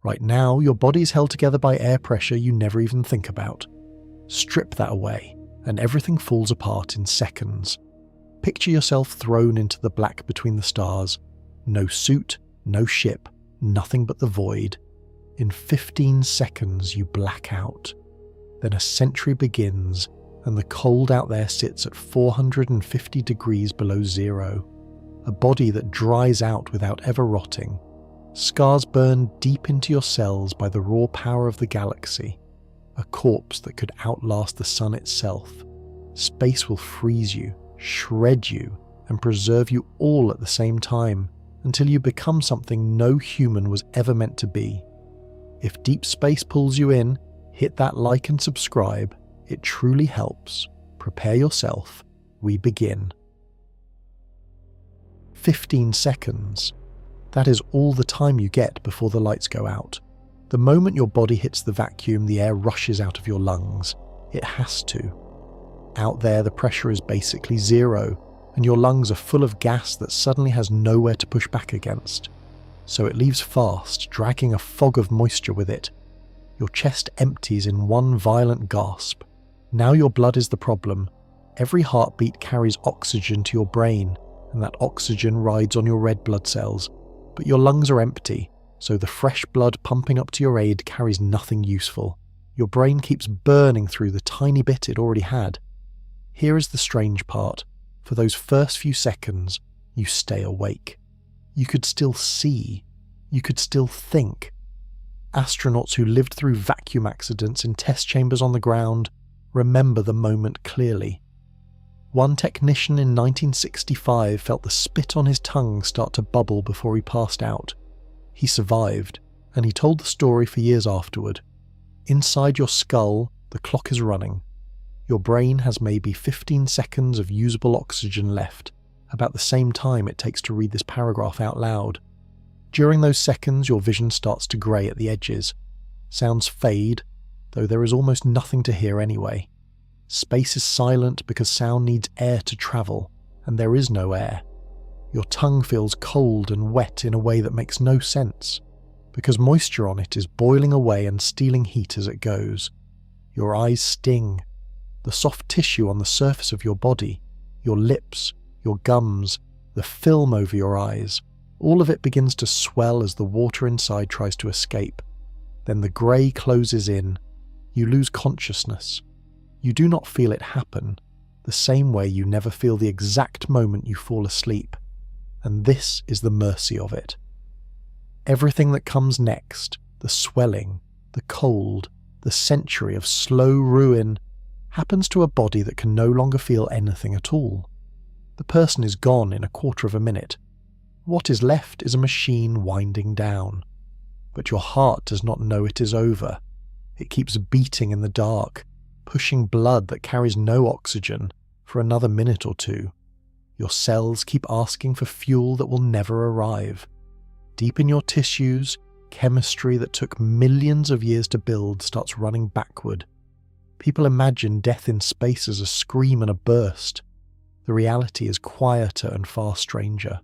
Right now, your body's held together by air pressure you never even think about. Strip that away, and everything falls apart in seconds. Picture yourself thrown into the black between the stars. No suit, no ship, nothing but the void. In 15 seconds, you black out. Then a century begins, and the cold out there sits at 450 degrees below zero. A body that dries out without ever rotting. Scars burn deep into your cells by the raw power of the galaxy. A corpse that could outlast the sun itself. Space will freeze you, shred you, and preserve you all at the same time, until you become something no human was ever meant to be. If deep space pulls you in, hit that like and subscribe. It truly helps. Prepare yourself. We begin. 15 seconds. That is all the time you get before the lights go out. The moment your body hits the vacuum, the air rushes out of your lungs. It has to. Out there, the pressure is basically zero, and your lungs are full of gas that suddenly has nowhere to push back against. So it leaves fast, dragging a fog of moisture with it. Your chest empties in one violent gasp. Now your blood is the problem. Every heartbeat carries oxygen to your brain, and that oxygen rides on your red blood cells. But your lungs are empty, so the fresh blood pumping up to your aid carries nothing useful. Your brain keeps burning through the tiny bit it already had. Here is the strange part. For those first few seconds, you stay awake. You could still see. You could still think. Astronauts who lived through vacuum accidents in test chambers on the ground remember the moment clearly. One technician in 1965 felt the spit on his tongue start to bubble before he passed out. He survived, and he told the story for years afterward. Inside your skull, the clock is running. Your brain has maybe 15 seconds of usable oxygen left, about the same time it takes to read this paragraph out loud. During those seconds, your vision starts to grey at the edges. Sounds fade, though there is almost nothing to hear anyway. Space is silent because sound needs air to travel, and there is no air. Your tongue feels cold and wet in a way that makes no sense, because moisture on it is boiling away and stealing heat as it goes. Your eyes sting. The soft tissue on the surface of your body, your lips, your gums, the film over your eyes, all of it begins to swell as the water inside tries to escape. Then the grey closes in. You lose consciousness. You do not feel it happen, the same way you never feel the exact moment you fall asleep. And this is the mercy of it. Everything that comes next, the swelling, the cold, the century of slow ruin, happens to a body that can no longer feel anything at all. The person is gone in a quarter of a minute. What is left is a machine winding down. But your heart does not know it is over. It keeps beating in the dark, pushing blood that carries no oxygen for another minute or two. Your cells keep asking for fuel that will never arrive. Deep in your tissues, chemistry that took millions of years to build starts running backward. People imagine death in space as a scream and a burst. The reality is quieter and far stranger.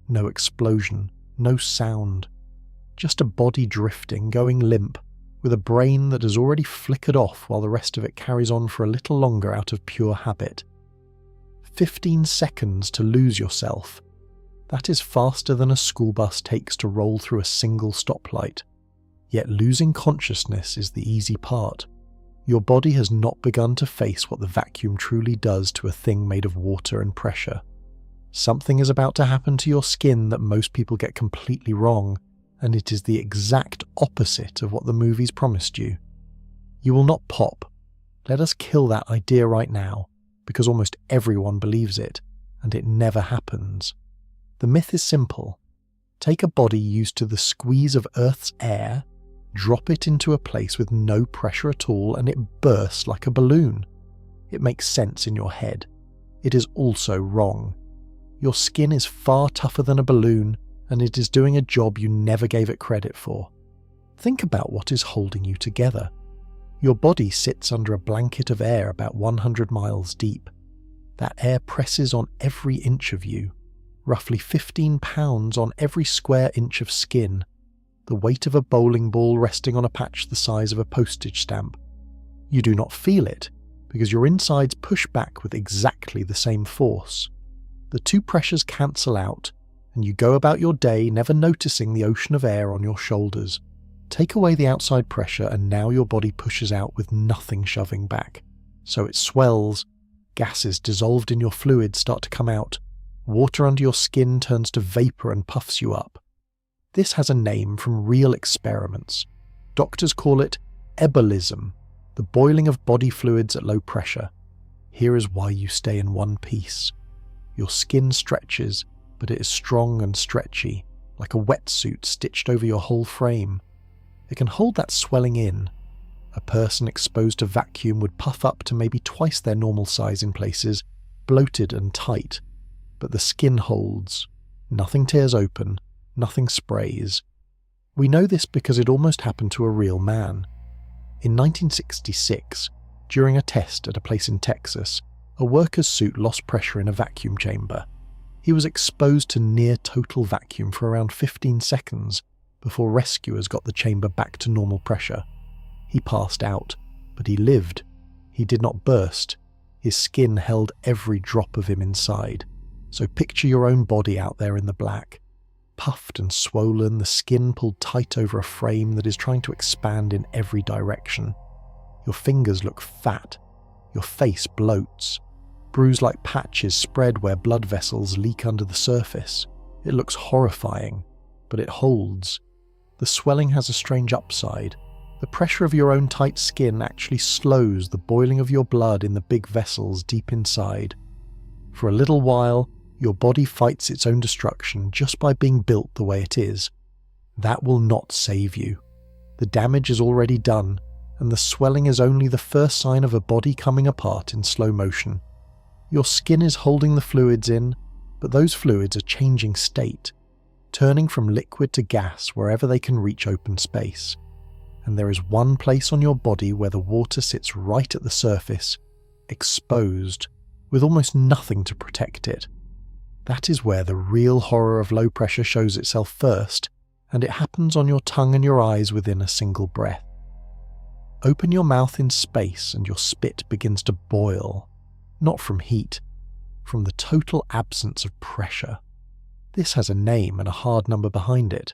No explosion, no sound. Just a body drifting, going limp, with a brain that has already flickered off while the rest of it carries on for a little longer out of pure habit. 15 seconds to lose yourself. That is faster than a school bus takes to roll through a single stoplight. Yet losing consciousness is the easy part. Your body has not begun to face what the vacuum truly does to a thing made of water and pressure. Something is about to happen to your skin that most people get completely wrong, and it is the exact opposite of what the movies promised you. You will not pop. Let us kill that idea right now, because almost everyone believes it, and it never happens. The myth is simple. Take a body used to the squeeze of Earth's air, drop it into a place with no pressure at all, and it bursts like a balloon. It makes sense in your head. It is also wrong. Your skin is far tougher than a balloon, and it is doing a job you never gave it credit for. Think about what is holding you together. Your body sits under a blanket of air about 100 miles deep. That air presses on every inch of you, roughly 15 pounds on every square inch of skin. the weight of a bowling ball resting on a patch the size of a postage stamp. You do not feel it, because your insides push back with exactly the same force. The two pressures cancel out, and you go about your day never noticing the ocean of air on your shoulders. Take away the outside pressure and now your body pushes out with nothing shoving back. So it swells, gases dissolved in your fluids start to come out, water under your skin turns to vapour and puffs you up. This has a name from real experiments. Doctors call it ebulism, the boiling of body fluids at low pressure. Here is why you stay in one piece. Your skin stretches, but it is strong and stretchy, like a wetsuit stitched over your whole frame. It can hold that swelling in. A person exposed to vacuum would puff up to maybe twice their normal size in places, bloated and tight. But the skin holds. Nothing tears open, nothing sprays. We know this because it almost happened to a real man. In 1966, during a test at a place in Texas, a worker's suit lost pressure in a vacuum chamber. He was exposed to near total vacuum for around 15 seconds before rescuers got the chamber back to normal pressure. He passed out, but he lived. He did not burst. His skin held every drop of him inside. So picture your own body out there in the black. Puffed and swollen, the skin pulled tight over a frame that is trying to expand in every direction. Your fingers look fat. Your face bloats. Bruise-like patches spread where blood vessels leak under the surface. It looks horrifying, but it holds. The swelling has a strange upside. The pressure of your own tight skin actually slows the boiling of your blood in the big vessels deep inside. For a little while, your body fights its own destruction just by being built the way it is. That will not save you. The damage is already done, and the swelling is only the first sign of a body coming apart in slow motion. Your skin is holding the fluids in, but those fluids are changing state, turning from liquid to gas wherever they can reach open space. And there is one place on your body where the water sits right at the surface, exposed, with almost nothing to protect it. That is where the real horror of low pressure shows itself first, and it happens on your tongue and your eyes within a single breath. Open your mouth in space and your spit begins to boil, not from heat, from the total absence of pressure. This has a name and a hard number behind it.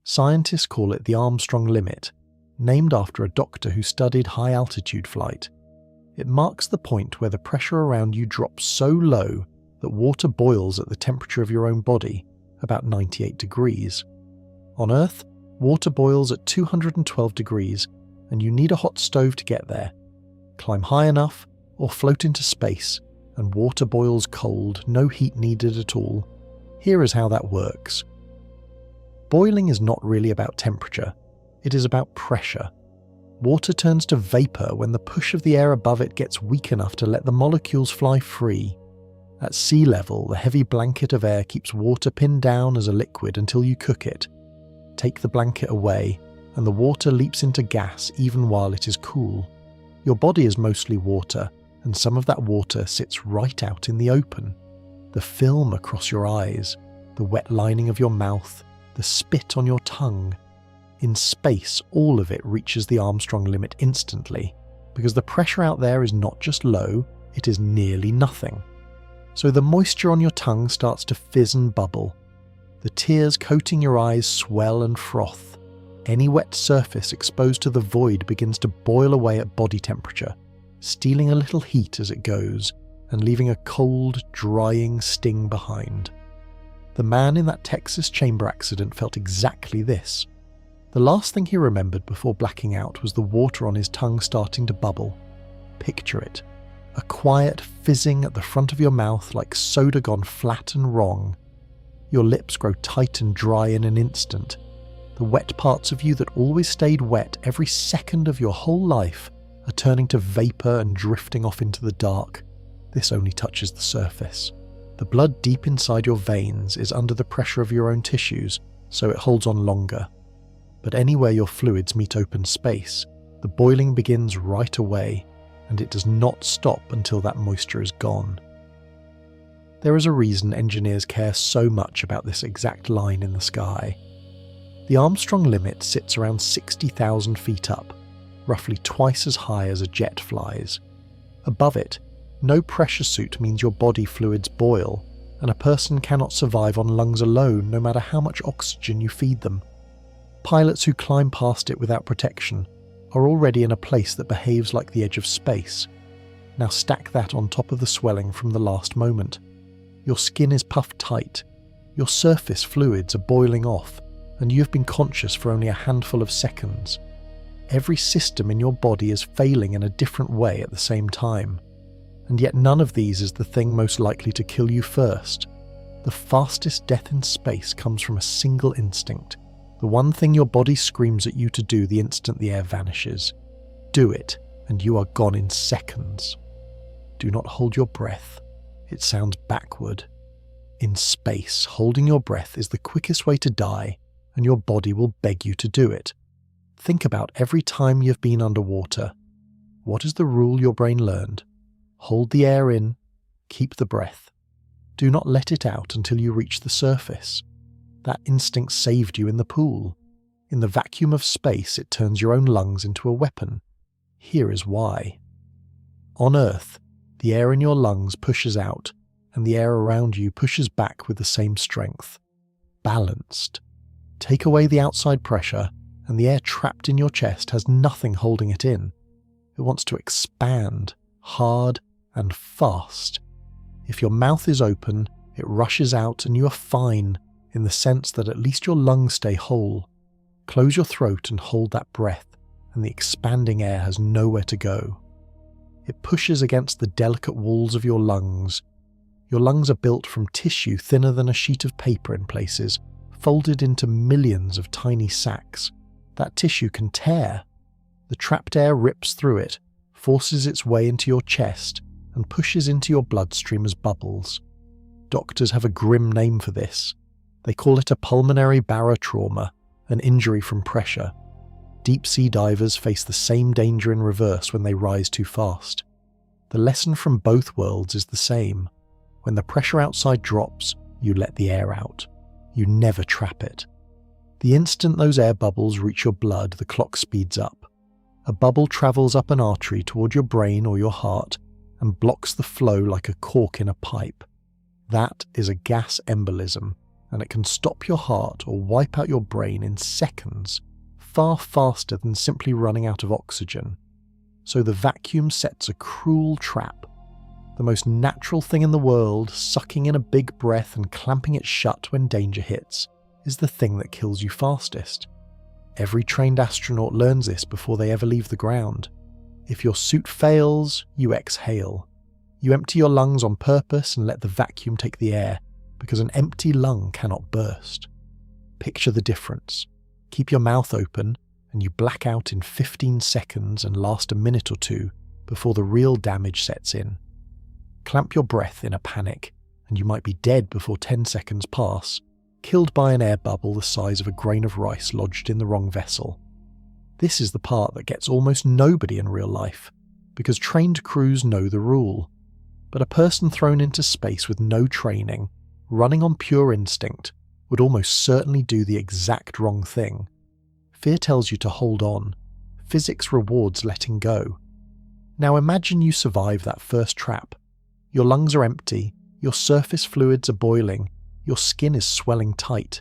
Scientists call it the Armstrong limit, named after a doctor who studied high-altitude flight. It marks the point where the pressure around you drops so low that water boils at the temperature of your own body, about 98 degrees. On Earth, water boils at 212 degrees, and you need a hot stove to get there. Climb high enough, or float into space, and water boils cold, no heat needed at all. Here is how that works. Boiling is not really about temperature, it is about pressure. Water turns to vapour when the push of the air above it gets weak enough to let the molecules fly free. At sea level, the heavy blanket of air keeps water pinned down as a liquid until you cook it. Take the blanket away, and the water leaps into gas even while it is cool. Your body is mostly water, and some of that water sits right out in the open. The film across your eyes, the wet lining of your mouth, the spit on your tongue. In space, all of it reaches the Armstrong limit instantly, because the pressure out there is not just low, it is nearly nothing. So the moisture on your tongue starts to fizz and bubble. The tears coating your eyes swell and froth. Any wet surface exposed to the void begins to boil away at body temperature, stealing a little heat as it goes, and leaving a cold, drying sting behind. The man in that Texas chamber accident felt exactly this. The last thing he remembered before blacking out was the water on his tongue starting to bubble. Picture it. A quiet fizzing at the front of your mouth like soda gone flat and wrong. Your lips grow tight and dry in an instant. The wet parts of you that always stayed wet every second of your whole life are turning to vapour and drifting off into the dark. This only touches the surface. The blood deep inside your veins is under the pressure of your own tissues, so it holds on longer. But anywhere your fluids meet open space, the boiling begins right away, and it does not stop until that moisture is gone. There is a reason engineers care so much about this exact line in the sky. The Armstrong limit sits around 60,000 feet up, roughly twice as high as a jet flies. Above it, no pressure suit means your body fluids boil, and a person cannot survive on lungs alone no matter how much oxygen you feed them. Pilots who climb past it without protection are already in a place that behaves like the edge of space. Now stack that on top of the swelling from the last moment. Your skin is puffed tight, your surface fluids are boiling off, and you have been conscious for only a handful of seconds. Every system in your body is failing in a different way at the same time. And yet none of these is the thing most likely to kill you first. The fastest death in space comes from a single instinct, the one thing your body screams at you to do the instant the air vanishes. Do it, and you are gone in seconds. Do not hold your breath. It sounds backward. In space, holding your breath is the quickest way to die, and your body will beg you to do it. Think about every time you've been underwater. What is the rule your brain learned? Hold the air in, keep the breath. Do not let it out until you reach the surface. That instinct saved you in the pool. In the vacuum of space, it turns your own lungs into a weapon. Here is why. On Earth, the air in your lungs pushes out, and the air around you pushes back with the same strength. Balanced. Take away the outside pressure, and the air trapped in your chest has nothing holding it in. It wants to expand, hard and fast. If your mouth is open, it rushes out and you are fine, in the sense that at least your lungs stay whole. Close your throat and hold that breath, and the expanding air has nowhere to go. It pushes against the delicate walls of your lungs. Your lungs are built from tissue thinner than a sheet of paper in places, folded into millions of tiny sacs. That tissue can tear. The trapped air rips through it, forces its way into your chest, and pushes into your bloodstream as bubbles. Doctors have a grim name for this. They call it a pulmonary barotrauma, an injury from pressure. Deep-sea divers face the same danger in reverse when they rise too fast. The lesson from both worlds is the same. When the pressure outside drops, you let the air out. You never trap it. The instant those air bubbles reach your blood, the clock speeds up. A bubble travels up an artery toward your brain or your heart and blocks the flow like a cork in a pipe. That is a gas embolism, and it can stop your heart or wipe out your brain in seconds, far faster than simply running out of oxygen. So the vacuum sets a cruel trap. The most natural thing in the world, sucking in a big breath and clamping it shut when danger hits, is the thing that kills you fastest. Every trained astronaut learns this before they ever leave the ground. If your suit fails, you exhale. You empty your lungs on purpose and let the vacuum take the air, because an empty lung cannot burst. Picture the difference. Keep your mouth open, and you black out in 15 seconds and last a minute or two before the real damage sets in. Clamp your breath in a panic, and you might be dead before 10 seconds pass, killed by an air bubble the size of a grain of rice lodged in the wrong vessel. This is the part that gets almost nobody in real life, because trained crews know the rule. But a person thrown into space with no training, running on pure instinct, would almost certainly do the exact wrong thing. Fear tells you to hold on. Physics rewards letting go. Now imagine you survive that first trap. Your lungs are empty, your surface fluids are boiling, your skin is swelling tight.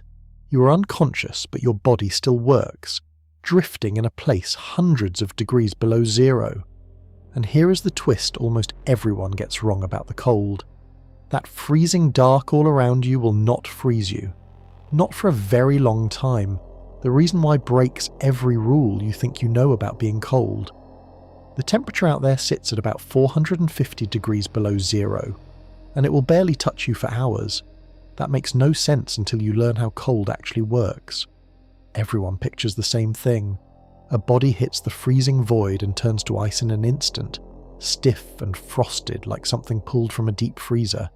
You are unconscious, but your body still works, drifting in a place hundreds of degrees below zero. And here is the twist almost everyone gets wrong about the cold. That freezing dark all around you will not freeze you. Not for a very long time. The reason why breaks every rule you think you know about being cold. The temperature out there sits at about 450 degrees below zero, and it will barely touch you for hours. That makes no sense until you learn how cold actually works. Everyone pictures the same thing. A body hits the freezing void and turns to ice in an instant, stiff and frosted like something pulled from a deep freezer.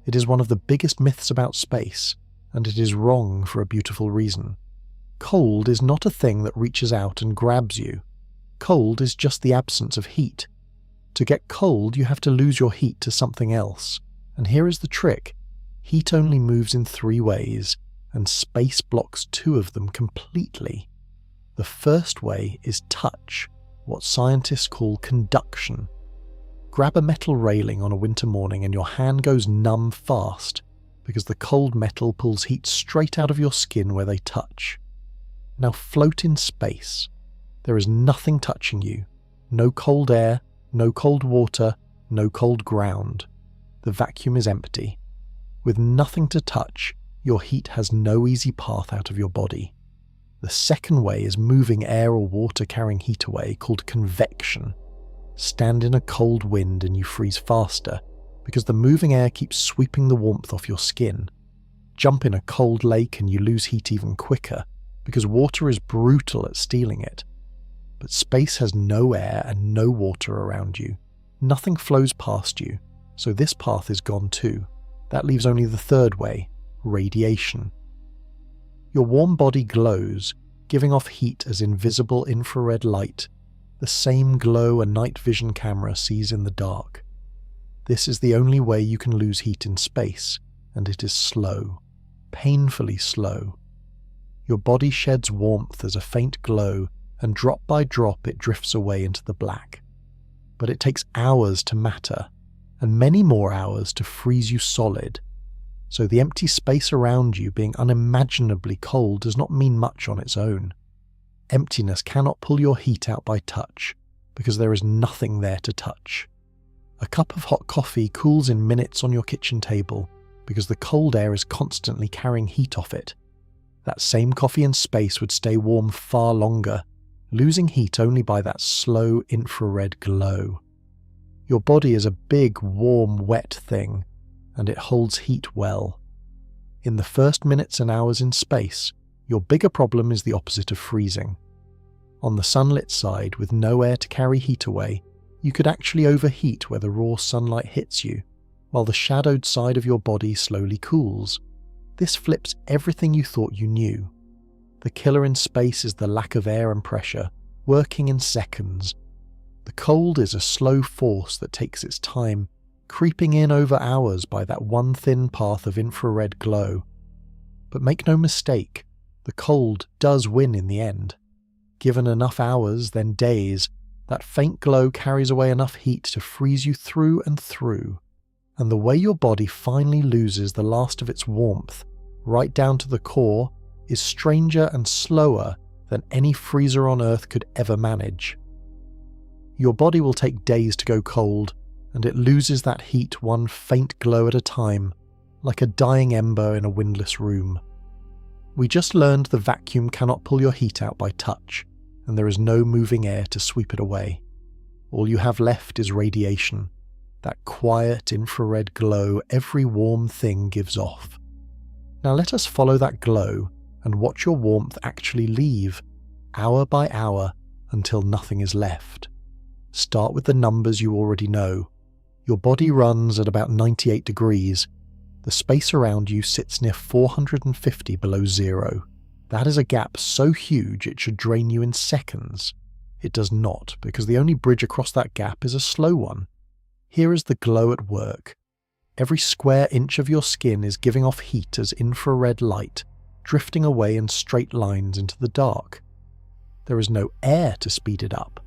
It is one of the biggest myths about space, and it is wrong for a beautiful reason. Cold is not a thing that reaches out and grabs you. Cold is just the absence of heat. To get cold, you have to lose your heat to something else. And here is the trick. Heat only moves in 3 ways: and space blocks two of them completely. The first way is touch, what scientists call conduction. Grab a metal railing on a winter morning and your hand goes numb fast because the cold metal pulls heat straight out of your skin where they touch. Now float in space. There is nothing touching you. No cold air, no cold water, no cold ground. The vacuum is empty. With nothing to touch, your heat has no easy path out of your body. The second way is moving air or water carrying heat away, called convection. Stand in a cold wind and you freeze faster, because the moving air keeps sweeping the warmth off your skin. Jump in a cold lake and you lose heat even quicker, because water is brutal at stealing it. But space has no air and no water around you. Nothing flows past you, so this path is gone too. That leaves only the third way, radiation. Your warm body glows, giving off heat as invisible infrared light, the same glow a night vision camera sees in the dark. This is the only way you can lose heat in space, and it is slow, painfully slow. Your body sheds warmth as a faint glow, and drop by drop it drifts away into the black. But it takes hours to matter, and many more hours to freeze you solid. So the empty space around you being unimaginably cold does not mean much on its own. Emptiness cannot pull your heat out by touch, because there is nothing there to touch. A cup of hot coffee cools in minutes on your kitchen table, because the cold air is constantly carrying heat off it. That same coffee in space would stay warm far longer, losing heat only by that slow infrared glow. Your body is a big, warm, wet thing, and it holds heat well. In the first minutes and hours in space, your bigger problem is the opposite of freezing. On the sunlit side, with no air to carry heat away, you could actually overheat where the raw sunlight hits you, while the shadowed side of your body slowly cools. This flips everything you thought you knew. The killer in space is the lack of air and pressure, working in seconds. The cold is a slow force that takes its time, creeping in over hours by that one thin path of infrared glow. But make no mistake, the cold does win in the end. Given enough hours, then days, that faint glow carries away enough heat to freeze you through and through. And the way your body finally loses the last of its warmth, right down to the core, is stranger and slower than any freezer on Earth could ever manage. Your body will take days to go cold, and it loses that heat one faint glow at a time, like a dying ember in a windless room. We just learned the vacuum cannot pull your heat out by touch, and there is no moving air to sweep it away. All you have left is radiation, that quiet infrared glow every warm thing gives off. Now let us follow that glow and watch your warmth actually leave, hour by hour, until nothing is left. Start with the numbers you already know. Your body runs at about 98 degrees. The space around you sits near 450 below zero. That is a gap so huge it should drain you in seconds. It does not, because the only bridge across that gap is a slow one. Here is the glow at work. Every square inch of your skin is giving off heat as infrared light, drifting away in straight lines into the dark. There is no air to speed it up,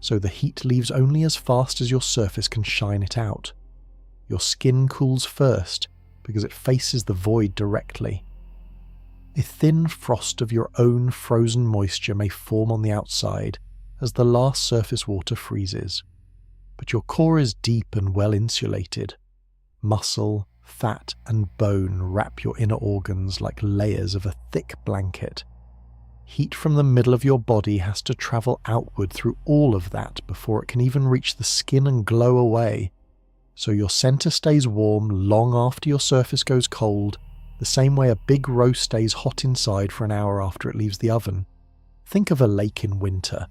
so the heat leaves only as fast as your surface can shine it out. Your skin cools first, because it faces the void directly. A thin frost of your own frozen moisture may form on the outside as the last surface water freezes, but your core is deep and well insulated. Muscle, fat, and bone wrap your inner organs like layers of a thick blanket. Heat from the middle of your body has to travel outward through all of that before it can even reach the skin and glow away. So your center stays warm long after your surface goes cold, the same way a big roast stays hot inside for an hour after it leaves the oven. Think of a lake in winter.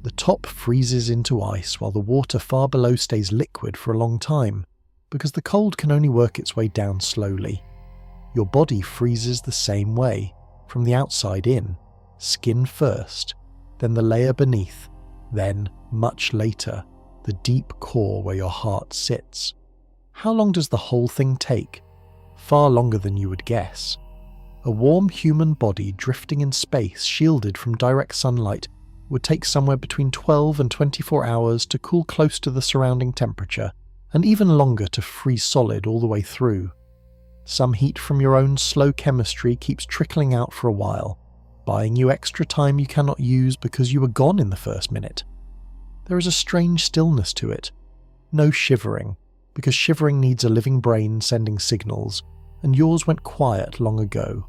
The top freezes into ice while the water far below stays liquid for a long time, because the cold can only work its way down slowly. Your body freezes the same way, from the outside in. Skin first, then the layer beneath, then, much later, the deep core where your heart sits. How long does the whole thing take? Far longer than you would guess. A warm human body drifting in space, shielded from direct sunlight, would take somewhere between 12 and 24 hours to cool close to the surrounding temperature, and even longer to freeze solid all the way through. Some heat from your own slow chemistry keeps trickling out for a while, buying you extra time you cannot use because you were gone in the first minute. There is a strange stillness to it. No shivering, because shivering needs a living brain sending signals, and yours went quiet long ago.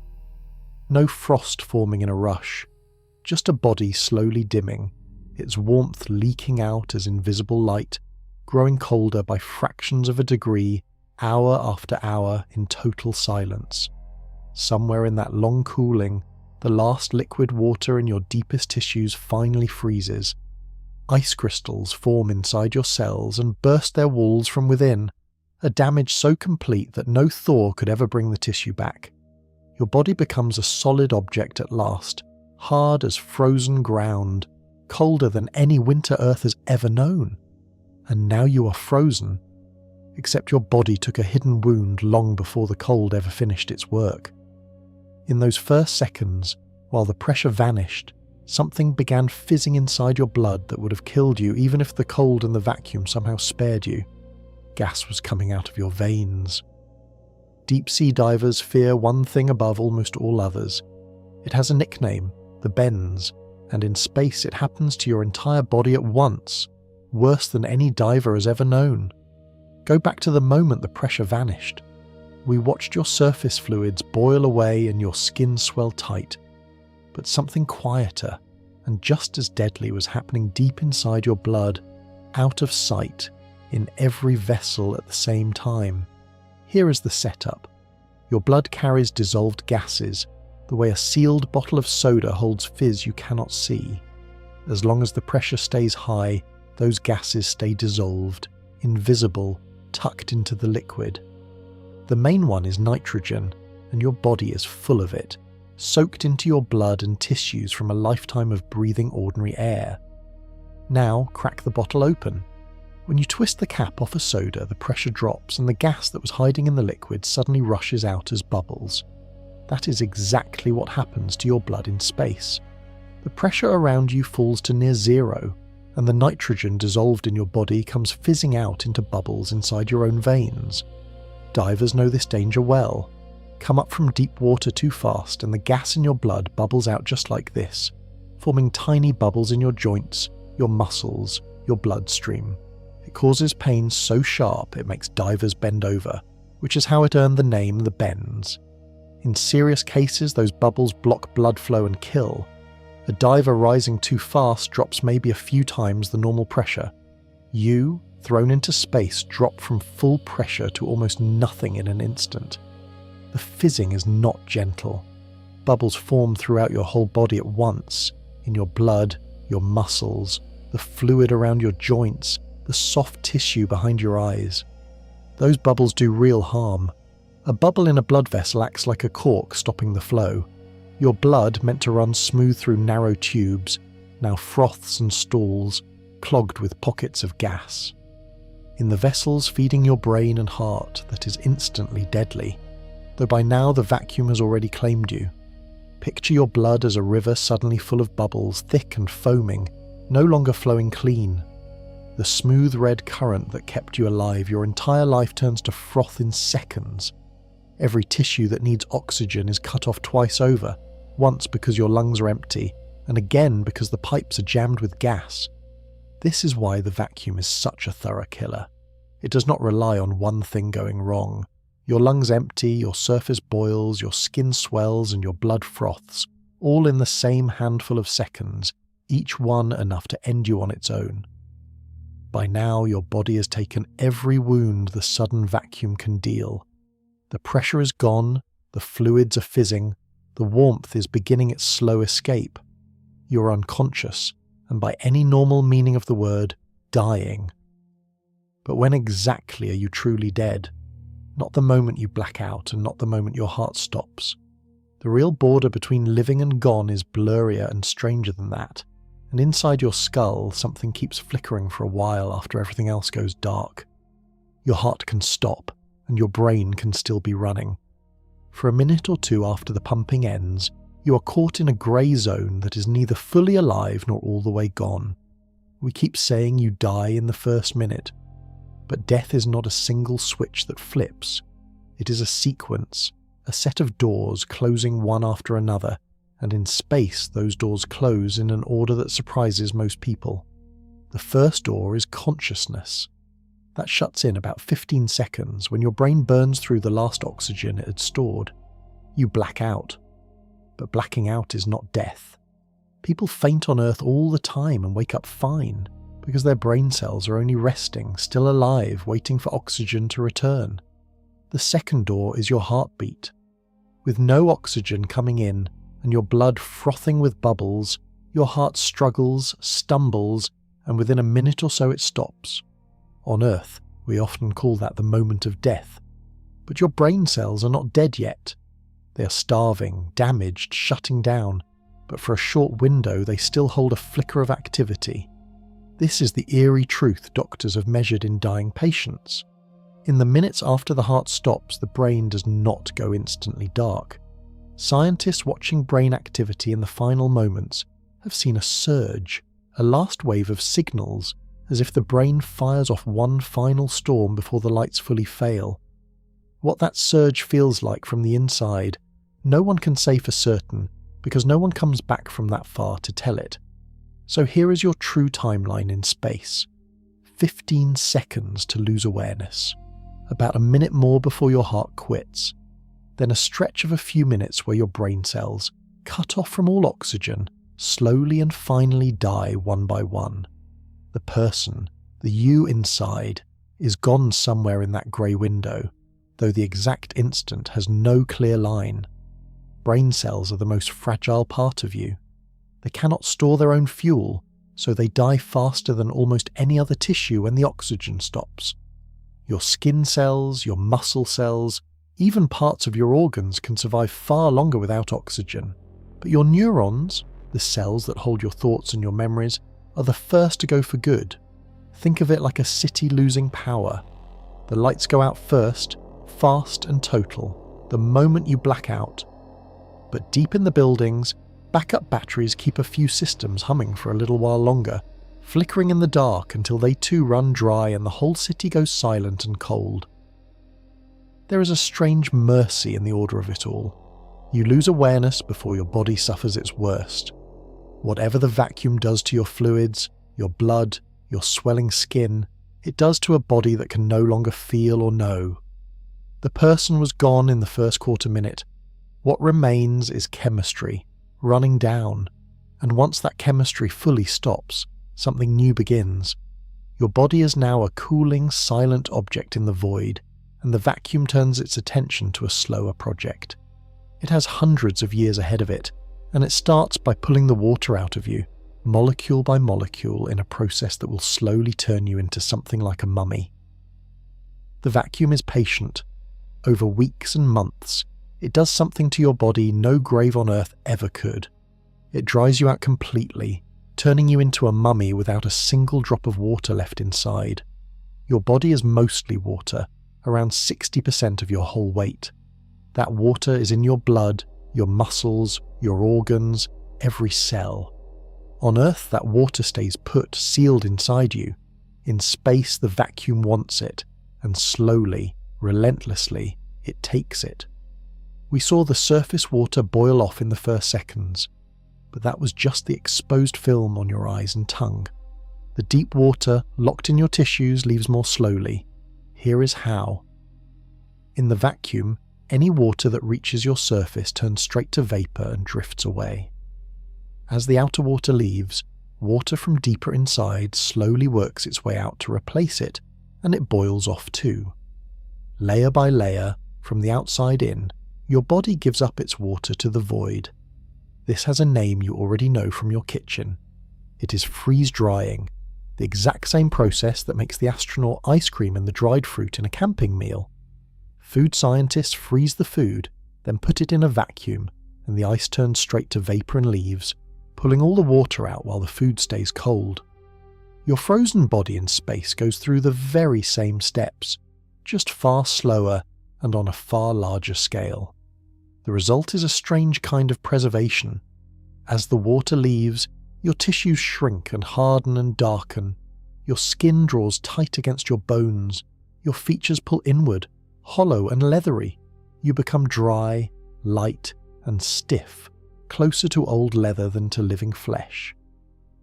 No frost forming in a rush, just a body slowly dimming, its warmth leaking out as invisible light, growing colder by fractions of a degree, hour after hour in total silence. Somewhere in that long cooling, the last liquid water in your deepest tissues finally freezes. Ice crystals form inside your cells and burst their walls from within, a damage so complete that no thaw could ever bring the tissue back. Your body becomes a solid object at last, hard as frozen ground, colder than any winter Earth has ever known. And now you are frozen, except your body took a hidden wound long before the cold ever finished its work. In those first seconds, while the pressure vanished, something began fizzing inside your blood that would have killed you even if the cold and the vacuum somehow spared you. Gas was coming out of your veins. Deep-sea divers fear one thing above almost all others. It has a nickname, the bends, and in space it happens to your entire body at once, worse than any diver has ever known. Go back to the moment the pressure vanished. We watched your surface fluids boil away and your skin swell tight, but something quieter and just as deadly was happening deep inside your blood, out of sight, in every vessel at the same time. Here is the setup. Your blood carries dissolved gases, the way a sealed bottle of soda holds fizz you cannot see. As long as the pressure stays high, those gases stay dissolved, invisible, tucked into the liquid. The main one is nitrogen, and your body is full of it, soaked into your blood and tissues from a lifetime of breathing ordinary air. Now crack the bottle open. When you twist the cap off a soda, the pressure drops and the gas that was hiding in the liquid suddenly rushes out as bubbles. That is exactly what happens to your blood in space. The pressure around you falls to near zero, and the nitrogen dissolved in your body comes fizzing out into bubbles inside your own veins. Divers know this danger well. Come up from deep water too fast and the gas in your blood bubbles out just like this, forming tiny bubbles in your joints, your muscles, your bloodstream. It causes pain so sharp it makes divers bend over, which is how it earned the name the bends. In serious cases, those bubbles block blood flow and kill. A diver rising too fast drops maybe a few times the normal pressure. You, thrown into space, drop from full pressure to almost nothing in an instant. The fizzing is not gentle. Bubbles form throughout your whole body at once, in your blood, your muscles, the fluid around your joints, the soft tissue behind your eyes. Those bubbles do real harm. A bubble in a blood vessel acts like a cork stopping the flow. Your blood, meant to run smooth through narrow tubes, now froths and stalls, clogged with pockets of gas. In the vessels feeding your brain and heart, that is instantly deadly, though by now the vacuum has already claimed you. Picture your blood as a river suddenly full of bubbles, thick and foaming, no longer flowing clean. The smooth red current that kept you alive your entire life turns to froth in seconds. Every tissue that needs oxygen is cut off twice over, once because your lungs are empty, and again because the pipes are jammed with gas. This is why the vacuum is such a thorough killer. It does not rely on one thing going wrong. Your lungs empty, your surface boils, your skin swells, and your blood froths, all in the same handful of seconds, each one enough to end you on its own. By now, your body has taken every wound the sudden vacuum can deal. The pressure is gone, the fluids are fizzing, the warmth is beginning its slow escape. You're unconscious, and by any normal meaning of the word, dying. But when exactly are you truly dead? Not the moment you black out, and not the moment your heart stops. The real border between living and gone is blurrier and stranger than that, and inside your skull something keeps flickering for a while after everything else goes dark. Your heart can stop, and your brain can still be running. For a minute or two after the pumping ends, you are caught in a grey zone that is neither fully alive nor all the way gone. We keep saying you die in the first minute, but death is not a single switch that flips. It is a sequence, a set of doors closing one after another, and in space those doors close in an order that surprises most people. The first door is consciousness. That shuts in about 15 seconds when your brain burns through the last oxygen it had stored. You black out. But blacking out is not death. People faint on Earth all the time and wake up fine because their brain cells are only resting, still alive, waiting for oxygen to return. The second door is your heartbeat. With no oxygen coming in and your blood frothing with bubbles, your heart struggles, stumbles, and within a minute or so it stops. On Earth, we often call that the moment of death. But your brain cells are not dead yet. They are starving, damaged, shutting down, but for a short window they still hold a flicker of activity. This is the eerie truth doctors have measured in dying patients. In the minutes after the heart stops, the brain does not go instantly dark. Scientists watching brain activity in the final moments have seen a surge, a last wave of signals, as if the brain fires off one final storm before the lights fully fail. What that surge feels like from the inside, no one can say for certain, because no one comes back from that far to tell it. So here is your true timeline in space. 15 seconds to lose awareness. About a minute more before your heart quits. Then a stretch of a few minutes where your brain cells, cut off from all oxygen, slowly and finally die one by one. The person, the you inside, is gone somewhere in that grey window, though the exact instant has no clear line. Brain cells are the most fragile part of you. They cannot store their own fuel, so they die faster than almost any other tissue when the oxygen stops. Your skin cells, your muscle cells, even parts of your organs can survive far longer without oxygen. But your neurons, the cells that hold your thoughts and your memories, are the first to go for good. Think of it like a city losing power. The lights go out first, fast and total, the moment you black out. But deep in the buildings, backup batteries keep a few systems humming for a little while longer, flickering in the dark until they too run dry and the whole city goes silent and cold. There is a strange mercy in the order of it all. You lose awareness before your body suffers its worst. Whatever the vacuum does to your fluids, your blood, your swelling skin, it does to a body that can no longer feel or know. The person was gone in the first quarter minute. What remains is chemistry, running down, and once that chemistry fully stops, something new begins. Your body is now a cooling, silent object in the void, and the vacuum turns its attention to a slower project. It has hundreds of years ahead of it, and it starts by pulling the water out of you, molecule by molecule, in a process that will slowly turn you into something like a mummy. The vacuum is patient. Over weeks and months, it does something to your body no grave on Earth ever could. It dries you out completely, turning you into a mummy without a single drop of water left inside. Your body is mostly water, around 60% of your whole weight. That water is in your blood, your muscles, your organs, every cell. On Earth, that water stays put, sealed inside you. In space, the vacuum wants it, and slowly, relentlessly, it takes it. We saw the surface water boil off in the first seconds, but that was just the exposed film on your eyes and tongue. The deep water, locked in your tissues, leaves more slowly. Here is how. In the vacuum, any water that reaches your surface turns straight to vapour and drifts away. As the outer water leaves, water from deeper inside slowly works its way out to replace it, and it boils off too. Layer by layer, from the outside in, your body gives up its water to the void. This has a name you already know from your kitchen. It is freeze-drying, the exact same process that makes the astronaut ice cream and the dried fruit in a camping meal. Food scientists freeze the food, then put it in a vacuum, and the ice turns straight to vapour and leaves, pulling all the water out while the food stays cold. Your frozen body in space goes through the very same steps, just far slower and on a far larger scale. The result is a strange kind of preservation. As the water leaves, your tissues shrink and harden and darken. Your skin draws tight against your bones. Your features pull inward, hollow and leathery. You become dry, light, and stiff, closer to old leather than to living flesh.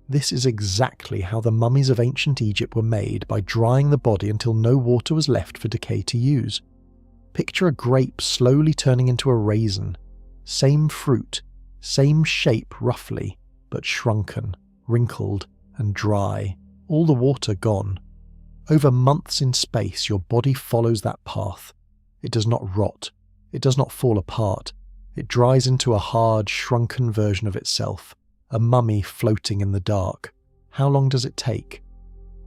This is exactly how the mummies of ancient Egypt were made, by drying the body until no water was left for decay to use. Picture a grape slowly turning into a raisin. Same fruit, same shape roughly, but shrunken, wrinkled, and dry, all the water gone. Over months in space, your body follows that path. It does not rot. It does not fall apart. It dries into a hard, shrunken version of itself, a mummy floating in the dark. How long does it take?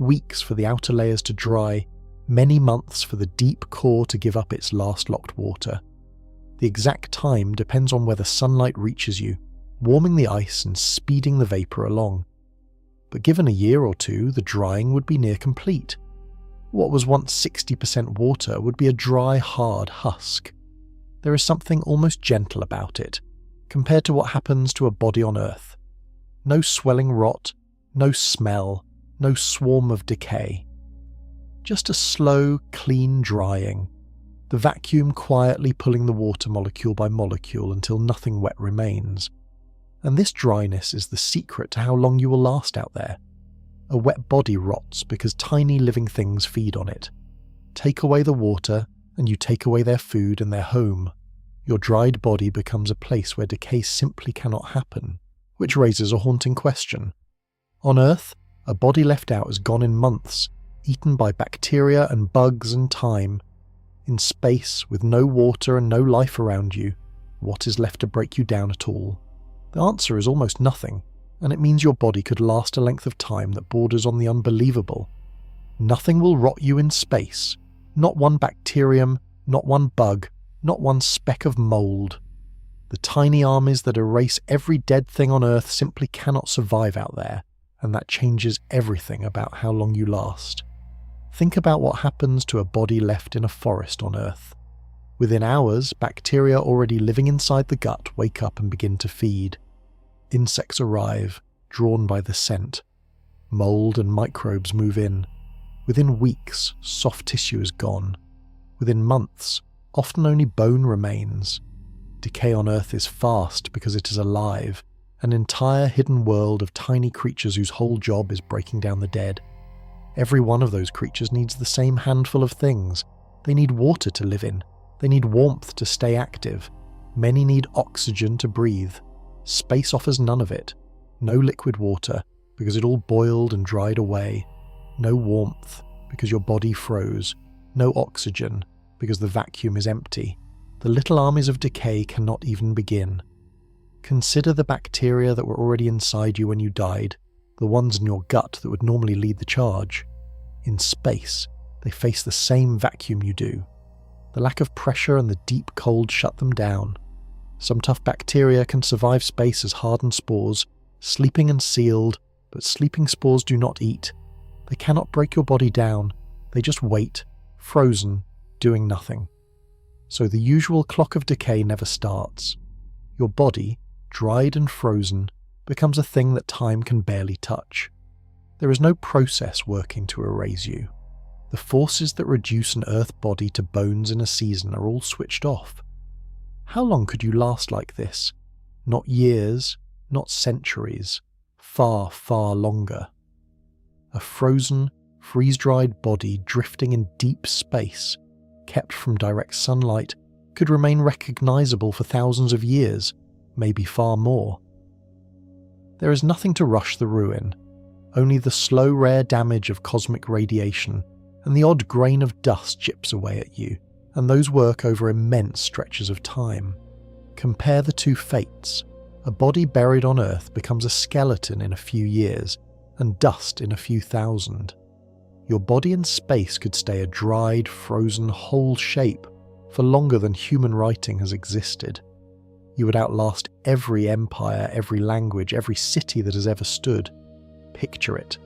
Weeks for the outer layers to dry, many months for the deep core to give up its last locked water. The exact time depends on whether sunlight reaches you, warming the ice and speeding the vapour along. But given a year or two, the drying would be near complete. What was once 60% water would be a dry, hard husk. There is something almost gentle about it, compared to what happens to a body on Earth. No swelling rot, no smell, no swarm of decay. Just a slow, clean drying, the vacuum quietly pulling the water molecule by molecule until nothing wet remains. And this dryness is the secret to how long you will last out there. A wet body rots because tiny living things feed on it. Take away the water, and you take away their food and their home. Your dried body becomes a place where decay simply cannot happen, which raises a haunting question. On Earth, a body left out is gone in months, eaten by bacteria and bugs and time. In space, with no water and no life around you, what is left to break you down at all? The answer is almost nothing, and it means your body could last a length of time that borders on the unbelievable. Nothing will rot you in space, not one bacterium, not one bug, not one speck of mould. The tiny armies that erase every dead thing on Earth simply cannot survive out there, and that changes everything about how long you last. Think about what happens to a body left in a forest on Earth. Within hours, bacteria already living inside the gut wake up and begin to feed. Insects arrive, drawn by the scent. Mold and microbes move in. Within weeks, soft tissue is gone. Within months, often only bone remains. Decay on Earth is fast because it is alive, an entire hidden world of tiny creatures whose whole job is breaking down the dead. Every one of those creatures needs the same handful of things. They need water to live in. They need warmth to stay active. Many need oxygen to breathe. Space offers none of it. No liquid water, because it all boiled and dried away. No warmth, because your body froze. No oxygen, because the vacuum is empty. The little armies of decay cannot even begin. Consider the bacteria that were already inside you when you died, the ones in your gut that would normally lead the charge. In space, they face the same vacuum you do. The lack of pressure and the deep cold shut them down. Some tough bacteria can survive space as hardened spores, sleeping and sealed, but sleeping spores do not eat. They cannot break your body down. They just wait, frozen, doing nothing. So the usual clock of decay never starts. Your body, dried and frozen, becomes a thing that time can barely touch. There is no process working to erase you. The forces that reduce an Earth body to bones in a season are all switched off. How long could you last like this? Not years, not centuries, far, far longer. A frozen, freeze-dried body drifting in deep space, kept from direct sunlight, could remain recognizable for thousands of years, maybe far more. There is nothing to rush the ruin, only the slow, rare damage of cosmic radiation, and the odd grain of dust chips away at you, and those work over immense stretches of time. Compare the two fates. A body buried on Earth becomes a skeleton in a few years, and dust in a few thousand. Your body in space could stay a dried, frozen, whole shape for longer than human writing has existed. You would outlast every empire, every language, every city that has ever stood. Picture it.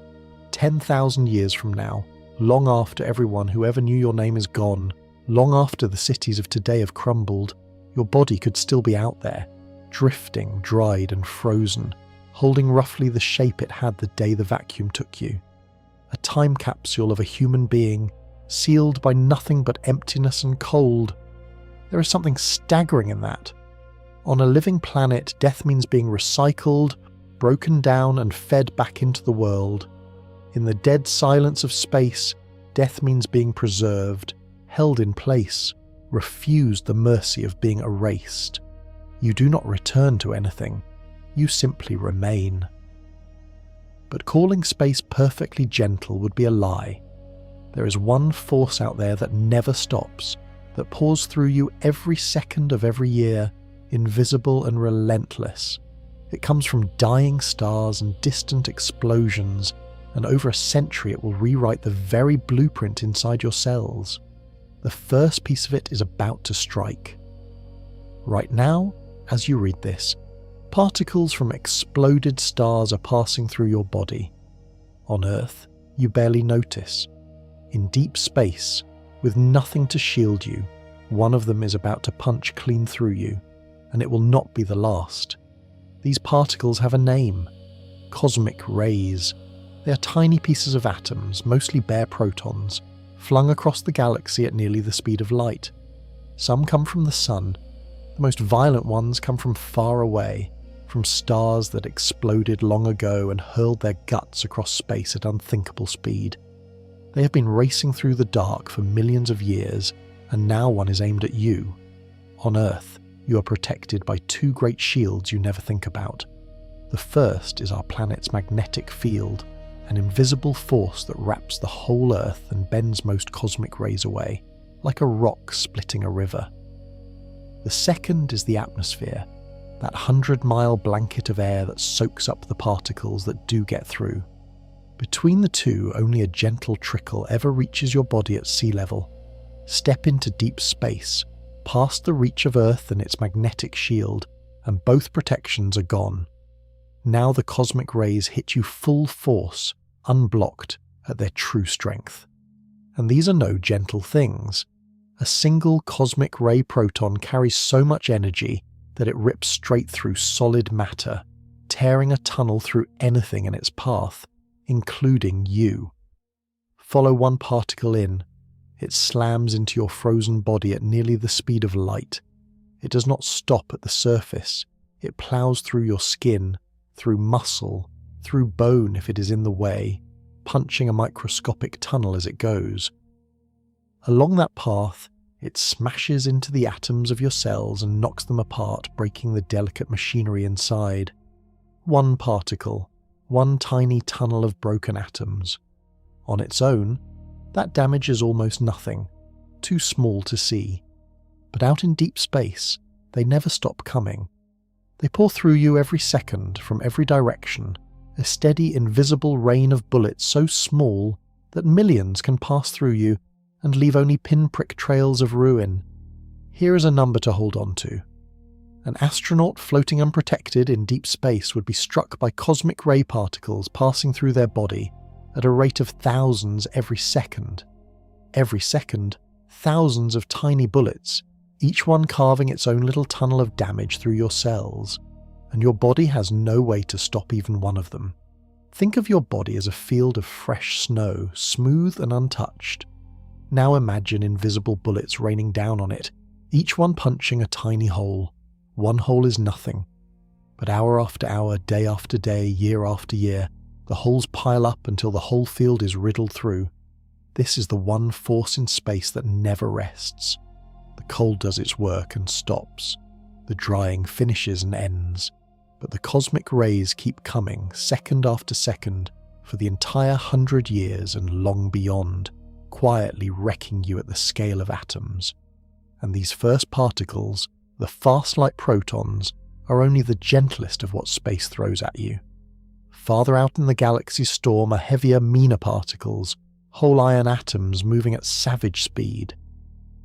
10,000 years from now, long after everyone who ever knew your name is gone, long after the cities of today have crumbled, your body could still be out there, drifting, dried and frozen, holding roughly the shape it had the day the vacuum took you. A time capsule of a human being, sealed by nothing but emptiness and cold. There is something staggering in that. On a living planet, death means being recycled, broken down and fed back into the world. In the dead silence of space, death means being preserved, held in place, refused the mercy of being erased. You do not return to anything, you simply remain. But calling space perfectly gentle would be a lie. There is one force out there that never stops, that pours through you every second of every year, invisible and relentless. It comes from dying stars and distant explosions, and over a century it will rewrite the very blueprint inside your cells. The first piece of it is about to strike. Right now, as you read this, particles from exploded stars are passing through your body. On Earth, you barely notice. In deep space, with nothing to shield you, one of them is about to punch clean through you, and it will not be the last. These particles have a name: cosmic rays. They are tiny pieces of atoms, mostly bare protons, flung across the galaxy at nearly the speed of light. Some come from the sun. The most violent ones come from far away, from stars that exploded long ago and hurled their guts across space at unthinkable speed. They have been racing through the dark for millions of years, and now one is aimed at you. On Earth, you are protected by two great shields you never think about. The first is our planet's magnetic field, an invisible force that wraps the whole Earth and bends most cosmic rays away, like a rock splitting a river. The second is the atmosphere, that 100-mile blanket of air that soaks up the particles that do get through. Between the two, only a gentle trickle ever reaches your body at sea level. Step into deep space, past the reach of Earth and its magnetic shield, and both protections are gone. Now the cosmic rays hit you full force, unblocked, at their true strength. And these are no gentle things. A single cosmic ray proton carries so much energy that it rips straight through solid matter, tearing a tunnel through anything in its path, including you. Follow one particle in. It slams into your frozen body at nearly the speed of light. It does not stop at the surface. It plows through your skin, through muscle, through bone if it is in the way, punching a microscopic tunnel as it goes. Along that path, it smashes into the atoms of your cells and knocks them apart, breaking the delicate machinery inside. One particle, one tiny tunnel of broken atoms. On its own, that damage is almost nothing, too small to see. But out in deep space, they never stop coming. They pour through you every second, from every direction, a steady, invisible rain of bullets so small that millions can pass through you and leave only pinprick trails of ruin. Here is a number to hold on to. An astronaut floating unprotected in deep space would be struck by cosmic ray particles passing through their body at a rate of thousands every second. Every second, thousands of tiny bullets, each one carving its own little tunnel of damage through your cells, and your body has no way to stop even one of them. Think of your body as a field of fresh snow, smooth and untouched. Now imagine invisible bullets raining down on it, each one punching a tiny hole. One hole is nothing. But hour after hour, day after day, year after year, the holes pile up until the whole field is riddled through. This is the one force in space that never rests. The cold does its work and stops. The drying finishes and ends. But the cosmic rays keep coming, second after second, for the entire 100 years and long beyond, quietly wrecking you at the scale of atoms. And these first particles, the fast-light protons, are only the gentlest of what space throws at you. Farther out in the galaxy's storm are heavier, meaner particles, whole iron atoms moving at savage speed.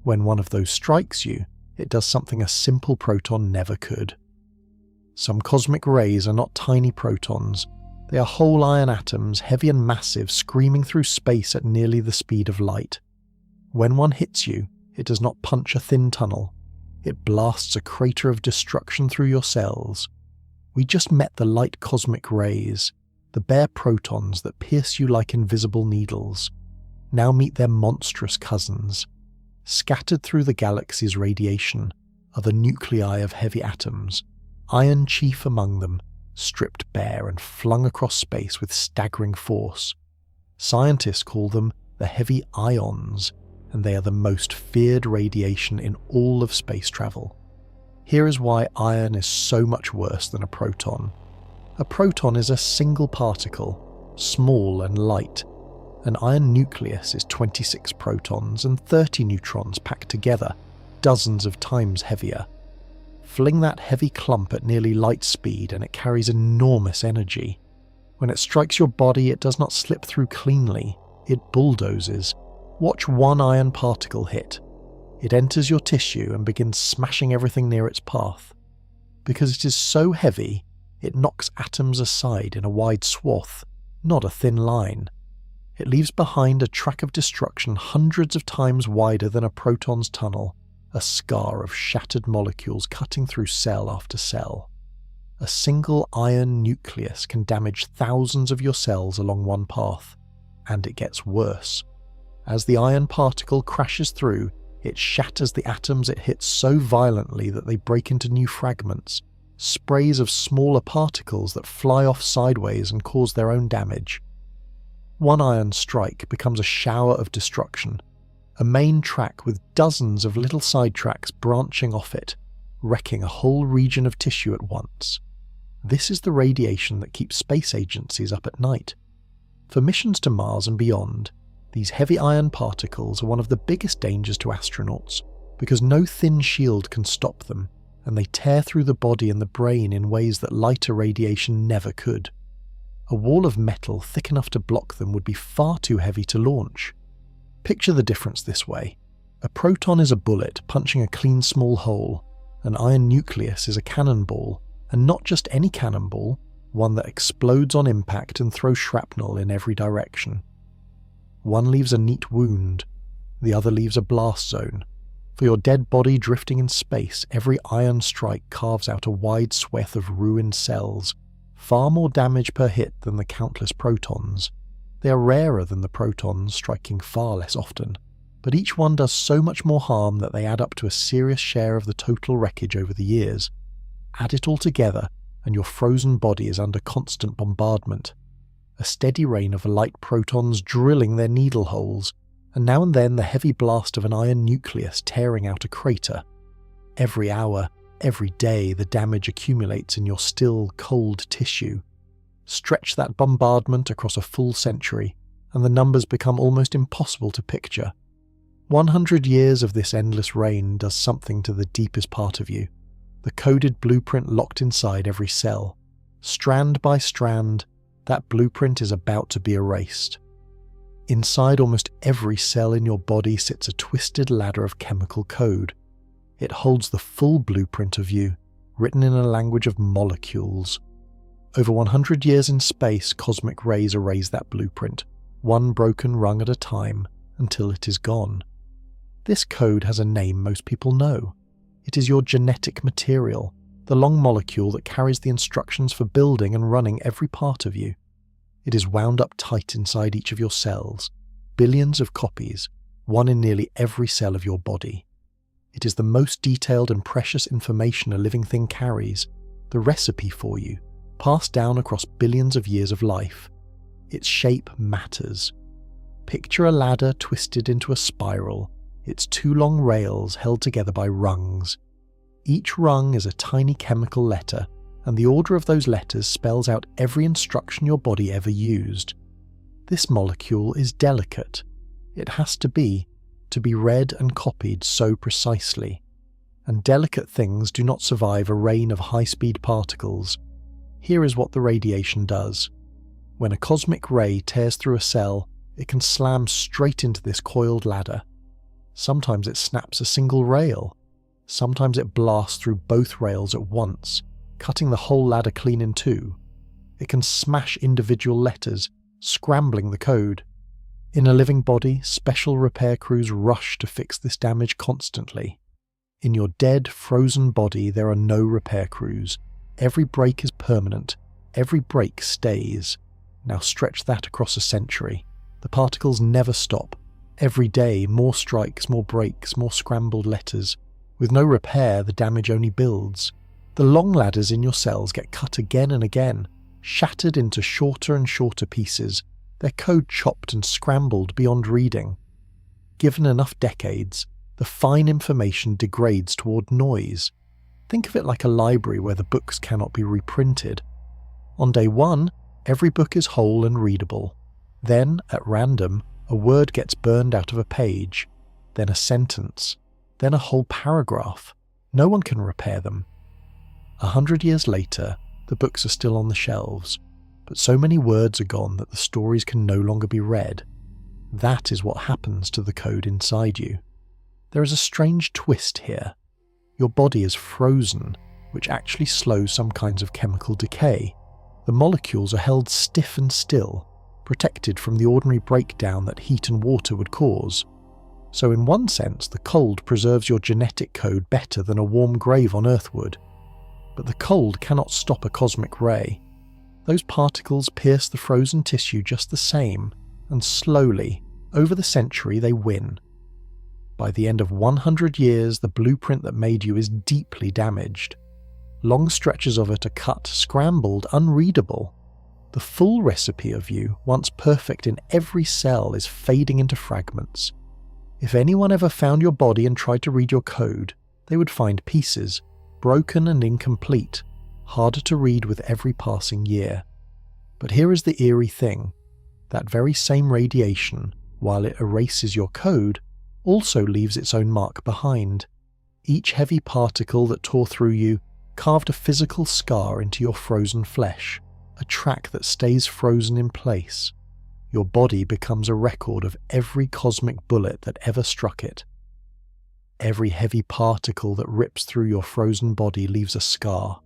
When one of those strikes you, it does something a simple proton never could. Some cosmic rays are not tiny protons. They are whole iron atoms, heavy and massive, screaming through space at nearly the speed of light. When one hits you, it does not punch a thin tunnel. It blasts a crater of destruction through your cells. We just met the light cosmic rays, the bare protons that pierce you like invisible needles. Now meet their monstrous cousins. Scattered through the galaxy's radiation are the nuclei of heavy atoms, iron chief among them, stripped bare and flung across space with staggering force. Scientists call them the heavy ions, and they are the most feared radiation in all of space travel. Here is why iron is so much worse than a proton. A proton is a single particle, small and light. An iron nucleus is 26 protons and 30 neutrons packed together, dozens of times heavier. Fling that heavy clump at nearly light speed and it carries enormous energy. When it strikes your body, it does not slip through cleanly, it bulldozes. Watch one iron particle hit. It enters your tissue and begins smashing everything near its path. Because it is so heavy, it knocks atoms aside in a wide swath, not a thin line. It leaves behind a track of destruction hundreds of times wider than a proton's tunnel, a scar of shattered molecules cutting through cell after cell. A single iron nucleus can damage thousands of your cells along one path, and it gets worse. As the iron particle crashes through, it shatters the atoms it hits so violently that they break into new fragments, sprays of smaller particles that fly off sideways and cause their own damage. One iron strike becomes a shower of destruction, a main track with dozens of little side tracks branching off it, wrecking a whole region of tissue at once. This is the radiation that keeps space agencies up at night. For missions to Mars and beyond, these heavy iron particles are one of the biggest dangers to astronauts, because no thin shield can stop them, and they tear through the body and the brain in ways that lighter radiation never could. A wall of metal thick enough to block them would be far too heavy to launch. Picture the difference this way. A proton is a bullet punching a clean small hole. An iron nucleus is a cannonball, and not just any cannonball, one that explodes on impact and throws shrapnel in every direction. One leaves a neat wound, the other leaves a blast zone. For your dead body drifting in space, every iron strike carves out a wide swath of ruined cells, far more damage per hit than the countless protons. They are rarer than the protons, striking far less often, but each one does so much more harm that they add up to a serious share of the total wreckage over the years. Add it all together, and your frozen body is under constant bombardment. A steady rain of light protons drilling their needle holes, and now and then the heavy blast of an iron nucleus tearing out a crater. Every hour, every day, the damage accumulates in your still, cold tissue. Stretch that bombardment across a full century, and the numbers become almost impossible to picture. 100 years of this endless rain does something to the deepest part of you, the coded blueprint locked inside every cell. Strand by strand, that blueprint is about to be erased. Inside almost every cell in your body sits a twisted ladder of chemical code. It holds the full blueprint of you, written in a language of molecules. Over 100 years in space, cosmic rays erase that blueprint, one broken rung at a time, until it is gone. This code has a name most people know. It is your genetic material, the long molecule that carries the instructions for building and running every part of you. It is wound up tight inside each of your cells, billions of copies, one in nearly every cell of your body. It is the most detailed and precious information a living thing carries, the recipe for you, passed down across billions of years of life. Its shape matters. Picture a ladder twisted into a spiral, its two long rails held together by rungs. Each rung is a tiny chemical letter, and the order of those letters spells out every instruction your body ever used. This molecule is delicate. It has to be read and copied so precisely. And delicate things do not survive a rain of high-speed particles. Here is what the radiation does. When a cosmic ray tears through a cell, it can slam straight into this coiled ladder. Sometimes it snaps a single rail. Sometimes it blasts through both rails at once, cutting the whole ladder clean in two. It can smash individual letters, scrambling the code. In a living body, special repair crews rush to fix this damage constantly. In your dead, frozen body there are no repair crews. Every break is permanent. Every break stays. Now stretch that across a century. The particles never stop. Every day, more strikes, more breaks, more scrambled letters. With no repair, the damage only builds. The long ladders in your cells get cut again and again, shattered into shorter and shorter pieces, their code chopped and scrambled beyond reading. Given enough decades, the fine information degrades toward noise. Think of it like a library where the books cannot be reprinted. On day one, every book is whole and readable. Then, at random, a word gets burned out of a page, then a sentence, then a whole paragraph. No one can repair them. 100 years later, the books are still on the shelves, but so many words are gone that the stories can no longer be read. That is what happens to the code inside you. There is a strange twist here. Your body is frozen, which actually slows some kinds of chemical decay. The molecules are held stiff and still, protected from the ordinary breakdown that heat and water would cause. So in one sense, the cold preserves your genetic code better than a warm grave on Earth would. But the cold cannot stop a cosmic ray. Those particles pierce the frozen tissue just the same, and slowly, over the century, they win. By the end of 100 years, the blueprint that made you is deeply damaged. Long stretches of it are cut, scrambled, unreadable. The full recipe of you, once perfect in every cell, is fading into fragments. If anyone ever found your body and tried to read your code, they would find pieces, broken and incomplete, harder to read with every passing year. But here is the eerie thing. That very same radiation, while it erases your code, also leaves its own mark behind. Each heavy particle that tore through you carved a physical scar into your frozen flesh, a track that stays frozen in place. Your body becomes a record of every cosmic bullet that ever struck it. Every heavy particle that rips through your frozen body leaves a scar,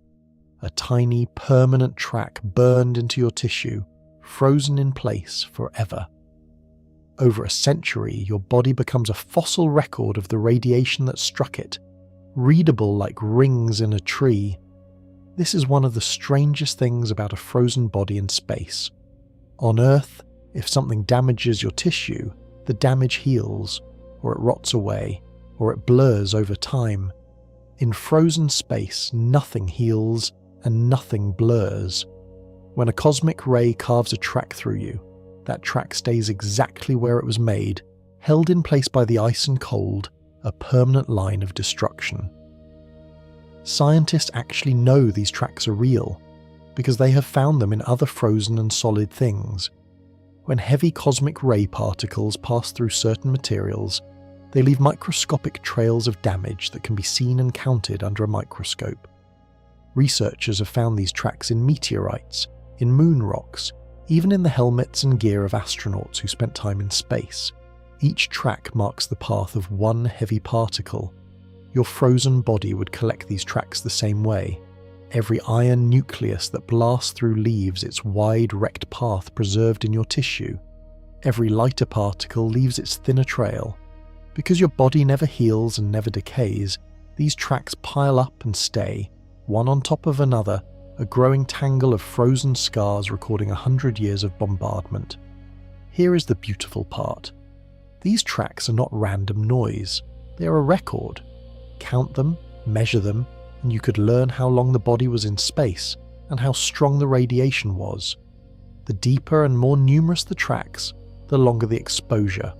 a tiny, permanent track burned into your tissue, frozen in place forever. Over a century, your body becomes a fossil record of the radiation that struck it, readable like rings in a tree. This is one of the strangest things about a frozen body in space. On Earth, if something damages your tissue, the damage heals, or it rots away, or it blurs over time. In frozen space, nothing heals and nothing blurs. When a cosmic ray carves a track through you, that track stays exactly where it was made, held in place by the ice and cold, a permanent line of destruction. Scientists actually know these tracks are real, because they have found them in other frozen and solid things. When heavy cosmic ray particles pass through certain materials, they leave microscopic trails of damage that can be seen and counted under a microscope. Researchers have found these tracks in meteorites, in moon rocks, even in the helmets and gear of astronauts who spent time in space. Each track marks the path of one heavy particle. Your frozen body would collect these tracks the same way. Every iron nucleus that blasts through leaves its wide wrecked path preserved in your tissue. Every lighter particle leaves its thinner trail. Because your body never heals and never decays, these tracks pile up and stay, one on top of another, a growing tangle of frozen scars recording 100 years of bombardment. Here is the beautiful part. These tracks are not random noise. They are a record. Count them, measure them, and you could learn how long the body was in space and how strong the radiation was. The deeper and more numerous the tracks, the longer the exposure.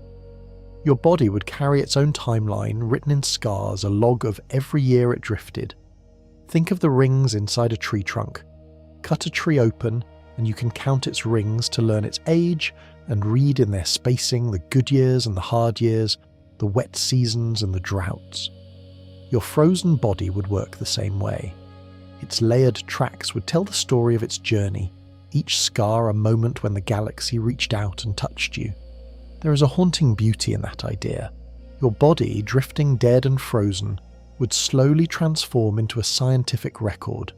Your body would carry its own timeline written in scars, a log of every year it drifted. Think of the rings inside a tree trunk. Cut a tree open and you can count its rings to learn its age and read in their spacing the good years and the hard years, the wet seasons and the droughts. Your frozen body would work the same way. Its layered tracks would tell the story of its journey, each scar a moment when the galaxy reached out and touched you. There is a haunting beauty in that idea. Your body, drifting dead and frozen, would slowly transform into a scientific record,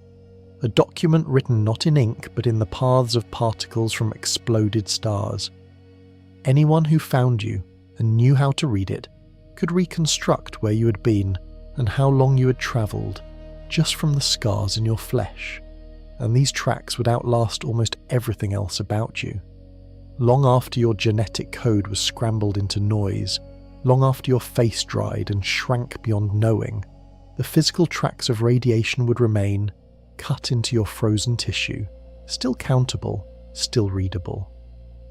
a document written not in ink but in the paths of particles from exploded stars. Anyone who found you and knew how to read it could reconstruct where you had been and how long you had travelled just from the scars in your flesh, and these tracks would outlast almost everything else about you. Long after your genetic code was scrambled into noise, long after your face dried and shrank beyond knowing, the physical tracks of radiation would remain, cut into your frozen tissue, still countable, still readable.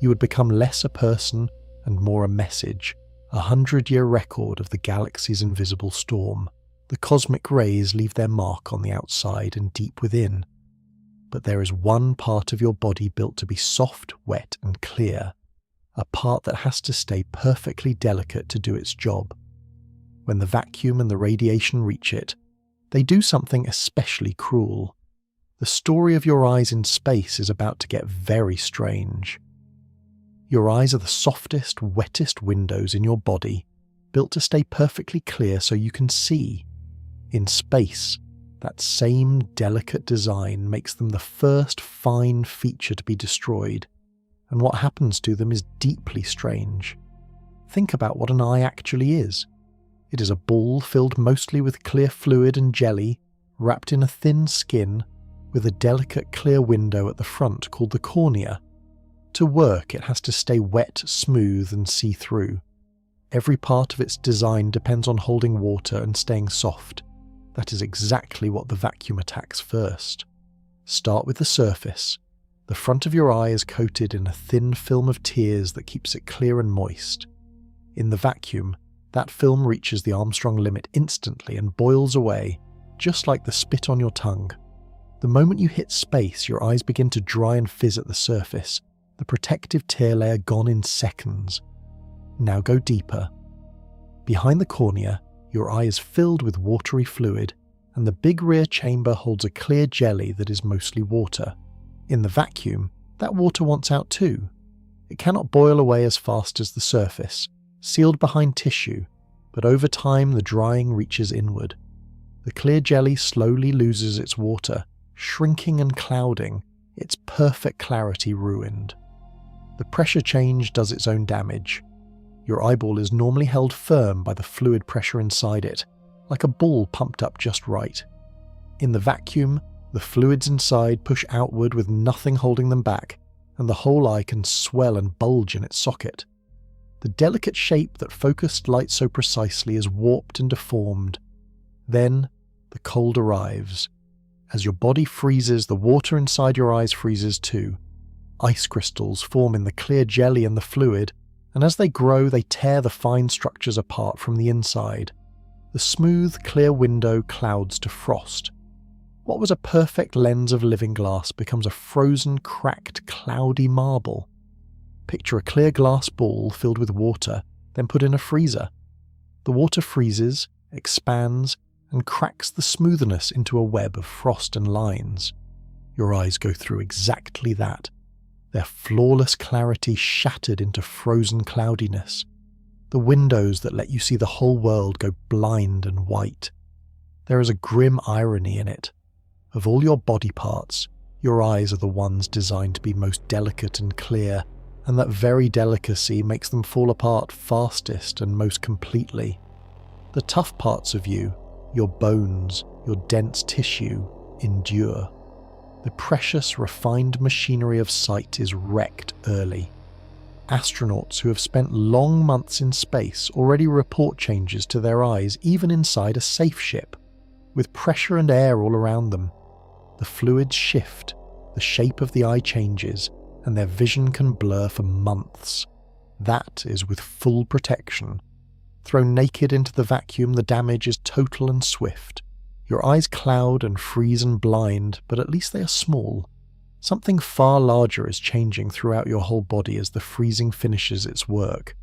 You would become less a person and more a message, a 100-year record of the galaxy's invisible storm. The cosmic rays leave their mark on the outside and deep within. But there is one part of your body built to be soft, wet, and clear, a part that has to stay perfectly delicate to do its job. When the vacuum and the radiation reach it, they do something especially cruel. The story of your eyes in space is about to get very strange. Your eyes are the softest, wettest windows in your body, built to stay perfectly clear so you can see. In space, that same delicate design makes them the first fine feature to be destroyed, and what happens to them is deeply strange. Think about what an eye actually is. It is a ball filled mostly with clear fluid and jelly, wrapped in a thin skin, with a delicate clear window at the front called the cornea. To work, it has to stay wet, smooth, and see-through. Every part of its design depends on holding water and staying soft. That is exactly what the vacuum attacks first. Start with the surface. The front of your eye is coated in a thin film of tears that keeps it clear and moist. In the vacuum, that film reaches the Armstrong limit instantly and boils away, just like the spit on your tongue. The moment you hit space, your eyes begin to dry and fizz at the surface, the protective tear layer gone in seconds. Now go deeper. Behind the cornea, your eye is filled with watery fluid, and the big rear chamber holds a clear jelly that is mostly water. In the vacuum, that water wants out too. It cannot boil away as fast as the surface, sealed behind tissue, but over time the drying reaches inward. The clear jelly slowly loses its water, shrinking and clouding, its perfect clarity ruined. The pressure change does its own damage. Your eyeball is normally held firm by the fluid pressure inside it, like a ball pumped up just right. In the vacuum, the fluids inside push outward with nothing holding them back, and the whole eye can swell and bulge in its socket. The delicate shape that focused light so precisely is warped and deformed. Then, the cold arrives. As your body freezes, the water inside your eyes freezes too. Ice crystals form in the clear jelly and the fluid, and as they grow, they tear the fine structures apart from the inside. The smooth, clear window clouds to frost. What was a perfect lens of living glass becomes a frozen, cracked, cloudy marble. Picture a clear glass ball filled with water, then put in a freezer. The water freezes, expands, and cracks the smoothness into a web of frost and lines. Your eyes go through exactly that, their flawless clarity shattered into frozen cloudiness. The windows that let you see the whole world go blind and white. There is a grim irony in it. Of all your body parts, your eyes are the ones designed to be most delicate and clear, and that very delicacy makes them fall apart fastest and most completely. The tough parts of you, your bones, your dense tissue, endure. The precious, refined machinery of sight is wrecked early. Astronauts who have spent long months in space already report changes to their eyes even inside a safe ship, with pressure and air all around them. The fluids shift, the shape of the eye changes, and their vision can blur for months. That is with full protection. Thrown naked into the vacuum, the damage is total and swift. Your eyes cloud and freeze and blind, but at least they are small. Something far larger is changing throughout your whole body as the freezing finishes its work.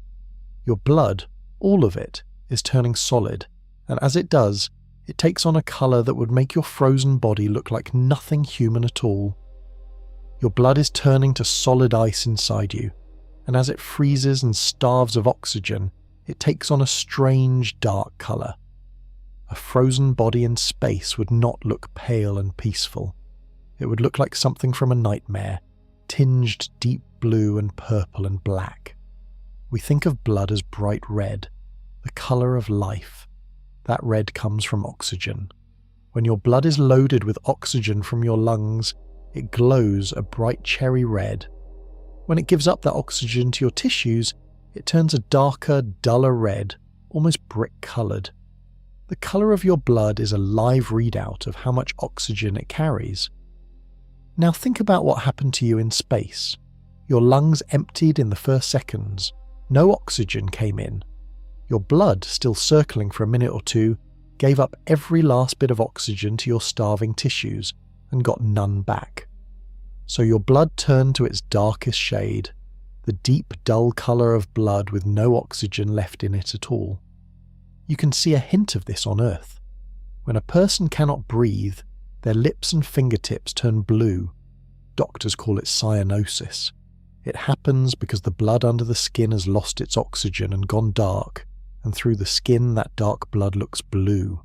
Your blood, all of it, is turning solid, and as it does, it takes on a colour that would make your frozen body look like nothing human at all. Your blood is turning to solid ice inside you, and as it freezes and starves of oxygen, it takes on a strange dark colour. A frozen body in space would not look pale and peaceful. It would look like something from a nightmare, tinged deep blue and purple and black. We think of blood as bright red, the colour of life. That red comes from oxygen. When your blood is loaded with oxygen from your lungs, it glows a bright cherry red. When it gives up that oxygen to your tissues, it turns a darker, duller red, almost brick-coloured. The colour of your blood is a live readout of how much oxygen it carries. Now think about what happened to you in space. Your lungs emptied in the first seconds. No oxygen came in. Your blood, still circling for a minute or two, gave up every last bit of oxygen to your starving tissues and got none back. So your blood turned to its darkest shade, the deep, dull colour of blood with no oxygen left in it at all. You can see a hint of this on Earth. When a person cannot breathe, their lips and fingertips turn blue. Doctors call it cyanosis. It happens because the blood under the skin has lost its oxygen and gone dark, and through the skin that dark blood looks blue.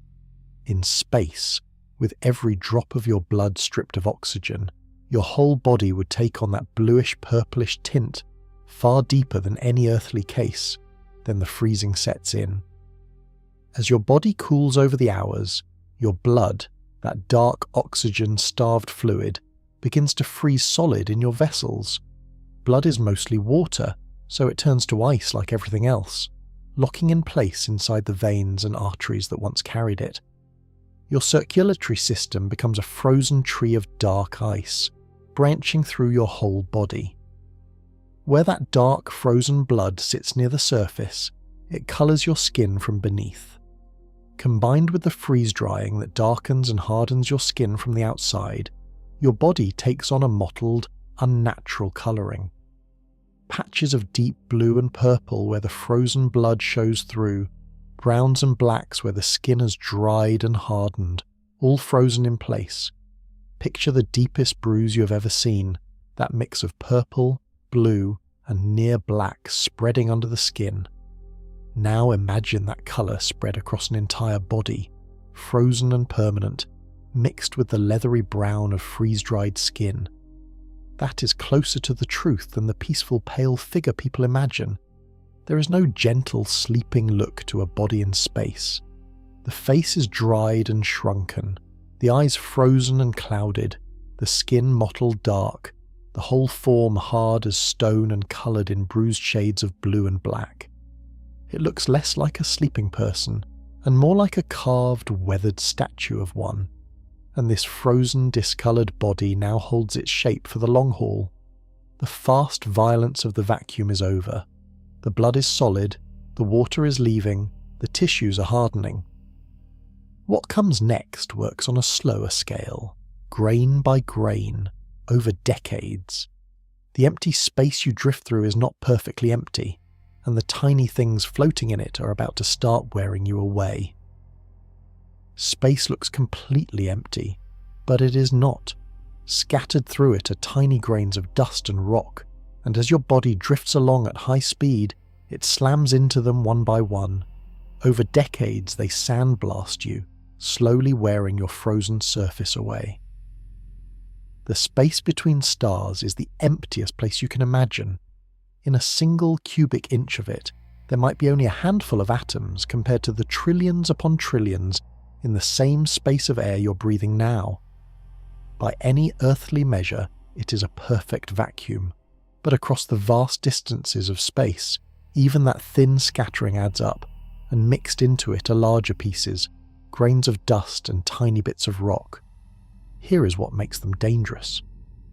In space, with every drop of your blood stripped of oxygen, your whole body would take on that bluish-purplish tint, far deeper than any earthly case. Then the freezing sets in. As your body cools over the hours, your blood, that dark oxygen-starved fluid, begins to freeze solid in your vessels. Blood is mostly water, so it turns to ice like everything else, locking in place inside the veins and arteries that once carried it. Your circulatory system becomes a frozen tree of dark ice, branching through your whole body. Where that dark, frozen blood sits near the surface, it colours your skin from beneath. Combined with the freeze-drying that darkens and hardens your skin from the outside, your body takes on a mottled, unnatural colouring. Patches of deep blue and purple where the frozen blood shows through, browns and blacks where the skin has dried and hardened, all frozen in place. Picture the deepest bruise you have ever seen, that mix of purple, blue, and near black spreading under the skin. Now imagine that colour spread across an entire body, frozen and permanent, mixed with the leathery brown of freeze-dried skin. That is closer to the truth than the peaceful pale figure people imagine. There is no gentle, sleeping look to a body in space. The face is dried and shrunken, the eyes frozen and clouded, the skin mottled dark, the whole form hard as stone and coloured in bruised shades of blue and black. It looks less like a sleeping person and more like a carved, weathered statue of one. And this frozen, discoloured body now holds its shape for the long haul. The fast violence of the vacuum is over. The blood is solid, the water is leaving, the tissues are hardening. What comes next works on a slower scale, grain by grain, over decades. The empty space you drift through is not perfectly empty, and the tiny things floating in it are about to start wearing you away. Space looks completely empty, but it is not. Scattered through it are tiny grains of dust and rock, and as your body drifts along at high speed, it slams into them one by one. Over decades they sandblast you, slowly wearing your frozen surface away. The space between stars is the emptiest place you can imagine. In a single cubic inch of it, there might be only a handful of atoms compared to the trillions upon trillions in the same space of air you're breathing now. By any earthly measure, it is a perfect vacuum, but across the vast distances of space, even that thin scattering adds up, and mixed into it are larger pieces, grains of dust and tiny bits of rock. Here is what makes them dangerous.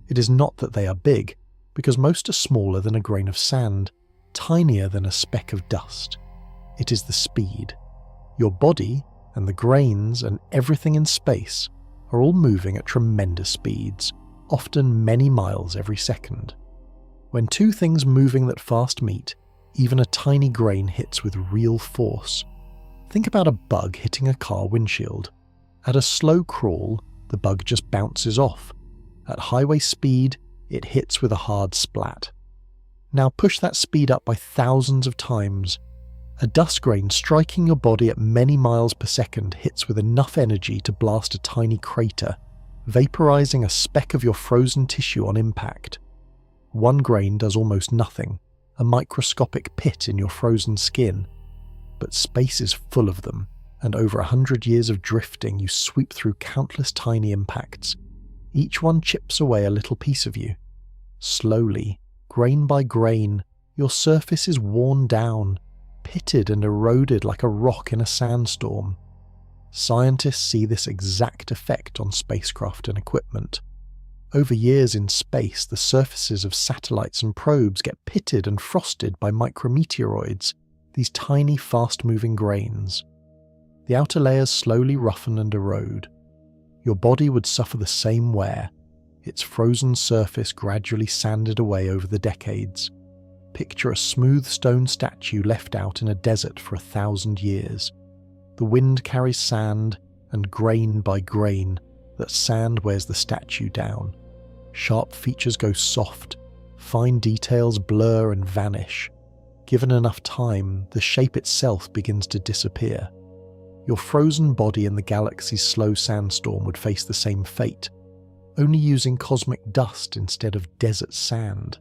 It is not that they are big, because most are smaller than a grain of sand, tinier than a speck of dust. It is the speed. Your body, and the grains, and everything in space are all moving at tremendous speeds, often many miles every second. When two things moving that fast meet, even a tiny grain hits with real force. Think about a bug hitting a car windshield. At a slow crawl, the bug just bounces off. At highway speed, it hits with a hard splat. Now push that speed up by thousands of times. A dust grain striking your body at many miles per second hits with enough energy to blast a tiny crater, vaporizing a speck of your frozen tissue on impact. One grain does almost nothing, a microscopic pit in your frozen skin. But space is full of them, and over 100 years of drifting, you sweep through countless tiny impacts. Each one chips away a little piece of you. Slowly, grain by grain, your surface is worn down, pitted and eroded like a rock in a sandstorm. Scientists see this exact effect on spacecraft and equipment. Over years in space, the surfaces of satellites and probes get pitted and frosted by micrometeoroids, these tiny, fast-moving grains. The outer layers slowly roughen and erode. Your body would suffer the same wear, its frozen surface gradually sanded away over the decades. Picture a smooth stone statue left out in a desert for 1,000 years. The wind carries sand, and grain by grain, that sand wears the statue down. Sharp features go soft, fine details blur and vanish. Given enough time, the shape itself begins to disappear. Your frozen body in the galaxy's slow sandstorm would face the same fate, only using cosmic dust instead of desert sand.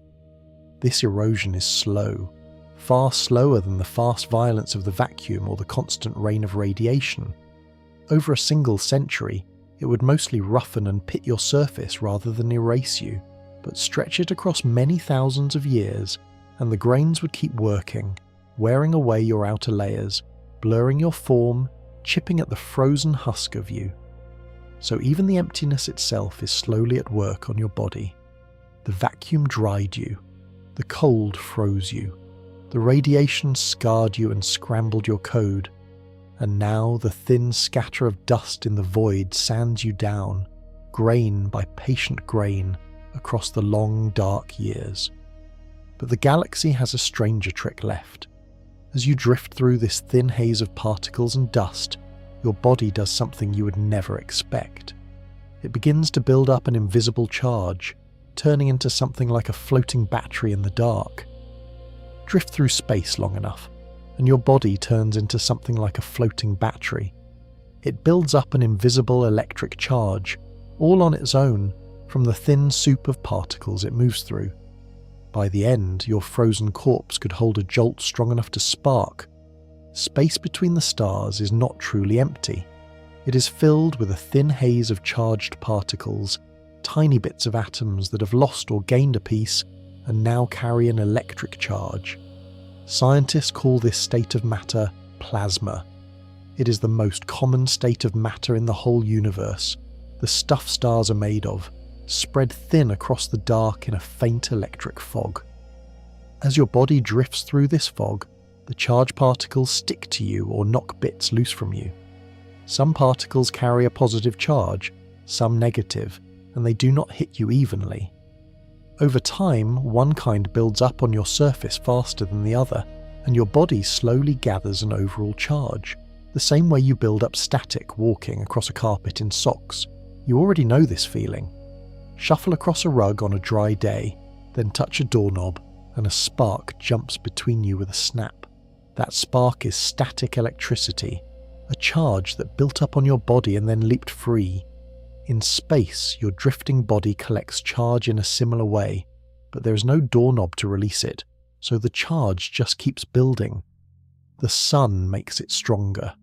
This erosion is slow, far slower than the fast violence of the vacuum or the constant rain of radiation. Over a single century, it would mostly roughen and pit your surface rather than erase you, but stretch it across many thousands of years, and the grains would keep working, wearing away your outer layers, blurring your form, chipping at the frozen husk of you. So even the emptiness itself is slowly at work on your body. The vacuum dried you. The cold froze you. The radiation scarred you and scrambled your code. And now the thin scatter of dust in the void sands you down, grain by patient grain, across the long, dark years. But the galaxy has a stranger trick left. As you drift through this thin haze of particles and dust, your body does something you would never expect. It begins to build up an invisible charge, turning into something like a floating battery in the dark. Drift through space long enough, and your body turns into something like a floating battery. It builds up an invisible electric charge, all on its own, from the thin soup of particles it moves through. By the end, your frozen corpse could hold a jolt strong enough to spark. Space between the stars is not truly empty. It is filled with a thin haze of charged particles, tiny bits of atoms that have lost or gained a piece and now carry an electric charge. Scientists call this state of matter plasma. It is the most common state of matter in the whole universe, the stuff stars are made of, spread thin across the dark in a faint electric fog. As your body drifts through this fog, the charged particles stick to you or knock bits loose from you. Some particles carry a positive charge, some negative, and they do not hit you evenly. Over time, one kind builds up on your surface faster than the other, and your body slowly gathers an overall charge, the same way you build up static walking across a carpet in socks. You already know this feeling. Shuffle across a rug on a dry day, then touch a doorknob, and a spark jumps between you with a snap. That spark is static electricity, a charge that built up on your body and then leaped free. In space, your drifting body collects charge in a similar way, but there is no doorknob to release it, so the charge just keeps building. The sun makes it stronger.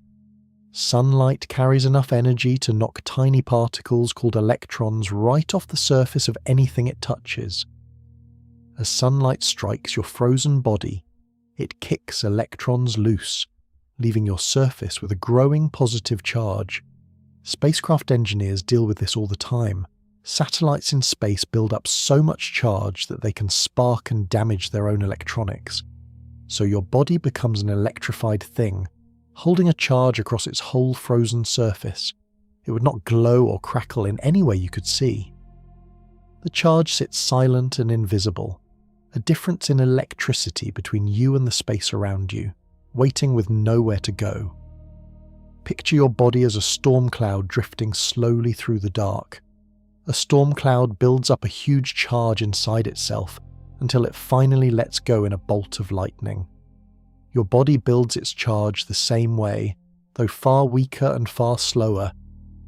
Sunlight carries enough energy to knock tiny particles called electrons right off the surface of anything it touches. As sunlight strikes your frozen body, it kicks electrons loose, leaving your surface with a growing positive charge. Spacecraft engineers deal with this all the time. Satellites in space build up so much charge that they can spark and damage their own electronics. So your body becomes an electrified thing, holding a charge across its whole frozen surface. It would not glow or crackle in any way you could see. The charge sits silent and invisible, a difference in electricity between you and the space around you, waiting with nowhere to go. Picture your body as a storm cloud drifting slowly through the dark. A storm cloud builds up a huge charge inside itself until it finally lets go in a bolt of lightning. Your body builds its charge the same way, though far weaker and far slower,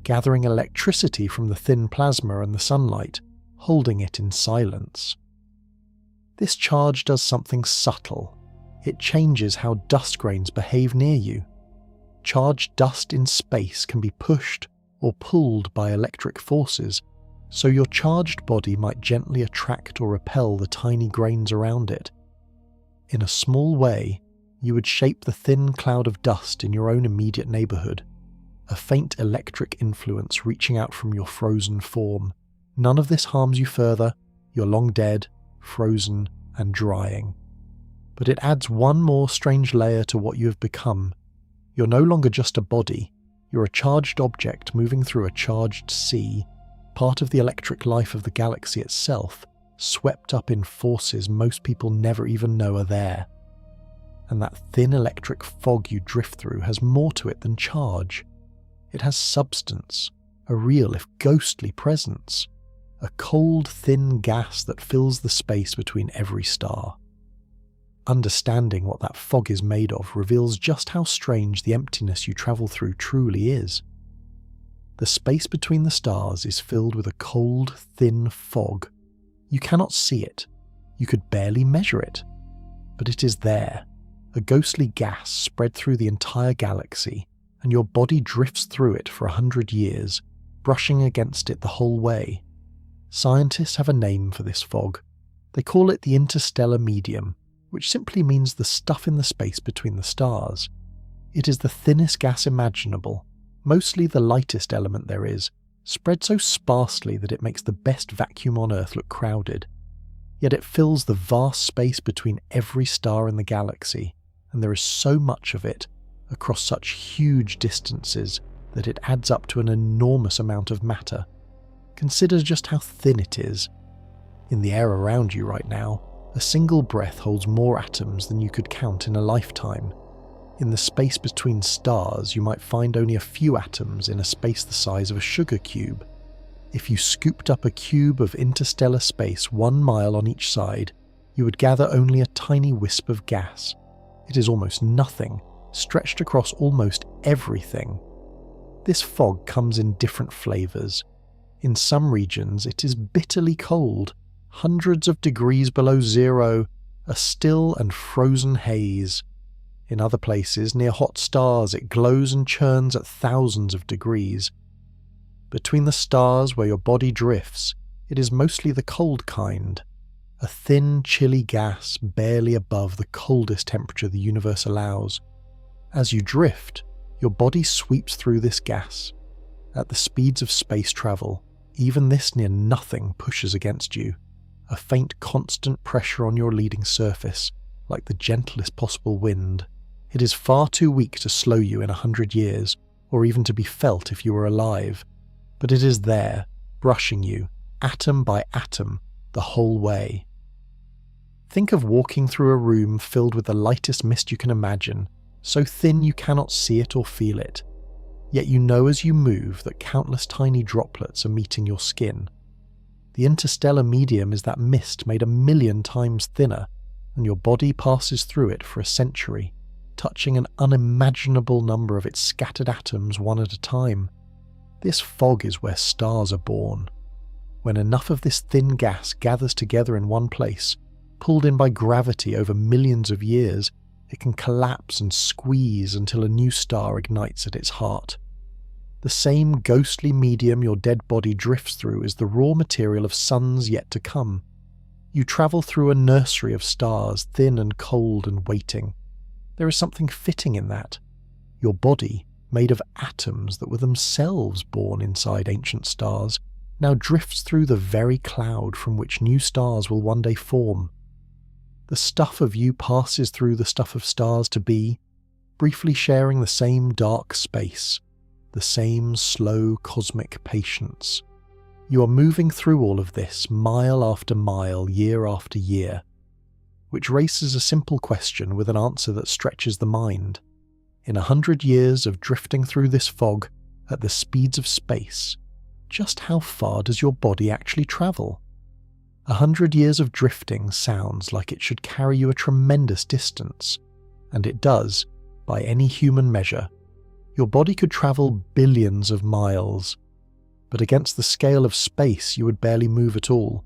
gathering electricity from the thin plasma and the sunlight, holding it in silence. This charge does something subtle. It changes how dust grains behave near you. Charged dust in space can be pushed or pulled by electric forces, so your charged body might gently attract or repel the tiny grains around it. In a small way, you would shape the thin cloud of dust in your own immediate neighbourhood, a faint electric influence reaching out from your frozen form. None of this harms you further. You're long dead, frozen, and drying. But it adds one more strange layer to what you have become. You're no longer just a body. You're a charged object moving through a charged sea, part of the electric life of the galaxy itself, swept up in forces most people never even know are there. And that thin electric fog you drift through has more to it than charge. It has substance, a real if ghostly presence, a cold, thin gas that fills the space between every star. Understanding what that fog is made of reveals just how strange the emptiness you travel through truly is. The space between the stars is filled with a cold, thin fog. You cannot see it. You could barely measure it. But it is there, a ghostly gas spread through the entire galaxy, and your body drifts through it for 100 years, brushing against it the whole way. Scientists have a name for this fog. They call it the interstellar medium, which simply means the stuff in the space between the stars. It is the thinnest gas imaginable, mostly the lightest element there is, spread so sparsely that it makes the best vacuum on Earth look crowded. Yet it fills the vast space between every star in the galaxy, and there is so much of it, across such huge distances, that it adds up to an enormous amount of matter. Consider just how thin it is. In the air around you right now, a single breath holds more atoms than you could count in a lifetime. In the space between stars, you might find only a few atoms in a space the size of a sugar cube. If you scooped up a cube of interstellar space 1 mile on each side, you would gather only a tiny wisp of gas. It is almost nothing, stretched across almost everything. This fog comes in different flavours. In some regions, it is bitterly cold, hundreds of degrees below zero, a still and frozen haze. In other places, near hot stars, it glows and churns at thousands of degrees. Between the stars where your body drifts, it is mostly the cold kind, a thin, chilly gas barely above the coldest temperature the universe allows. As you drift, your body sweeps through this gas. At the speeds of space travel, even this near nothing pushes against you. A faint constant pressure on your leading surface, like the gentlest possible wind. It is far too weak to slow you in 100 years, or even to be felt if you were alive. But it is there, brushing you, atom by atom, the whole way. Think of walking through a room filled with the lightest mist you can imagine, so thin you cannot see it or feel it. Yet you know as you move that countless tiny droplets are meeting your skin. The interstellar medium is that mist made 1,000,000 times thinner, and your body passes through it for a century, touching an unimaginable number of its scattered atoms one at a time. This fog is where stars are born. When enough of this thin gas gathers together in one place, pulled in by gravity over millions of years, it can collapse and squeeze until a new star ignites at its heart. The same ghostly medium your dead body drifts through is the raw material of suns yet to come. You travel through a nursery of stars, thin and cold and waiting. There is something fitting in that. Your body, made of atoms that were themselves born inside ancient stars, now drifts through the very cloud from which new stars will one day form. The stuff of you passes through the stuff of stars to be, briefly sharing the same dark space, the same slow cosmic patience. You are moving through all of this mile after mile, year after year, which raises a simple question with an answer that stretches the mind. In 100 years of drifting through this fog at the speeds of space, just how far does your body actually travel? 100 years of drifting sounds like it should carry you a tremendous distance, and it does, by any human measure. Your body could travel billions of miles, but against the scale of space you would barely move at all.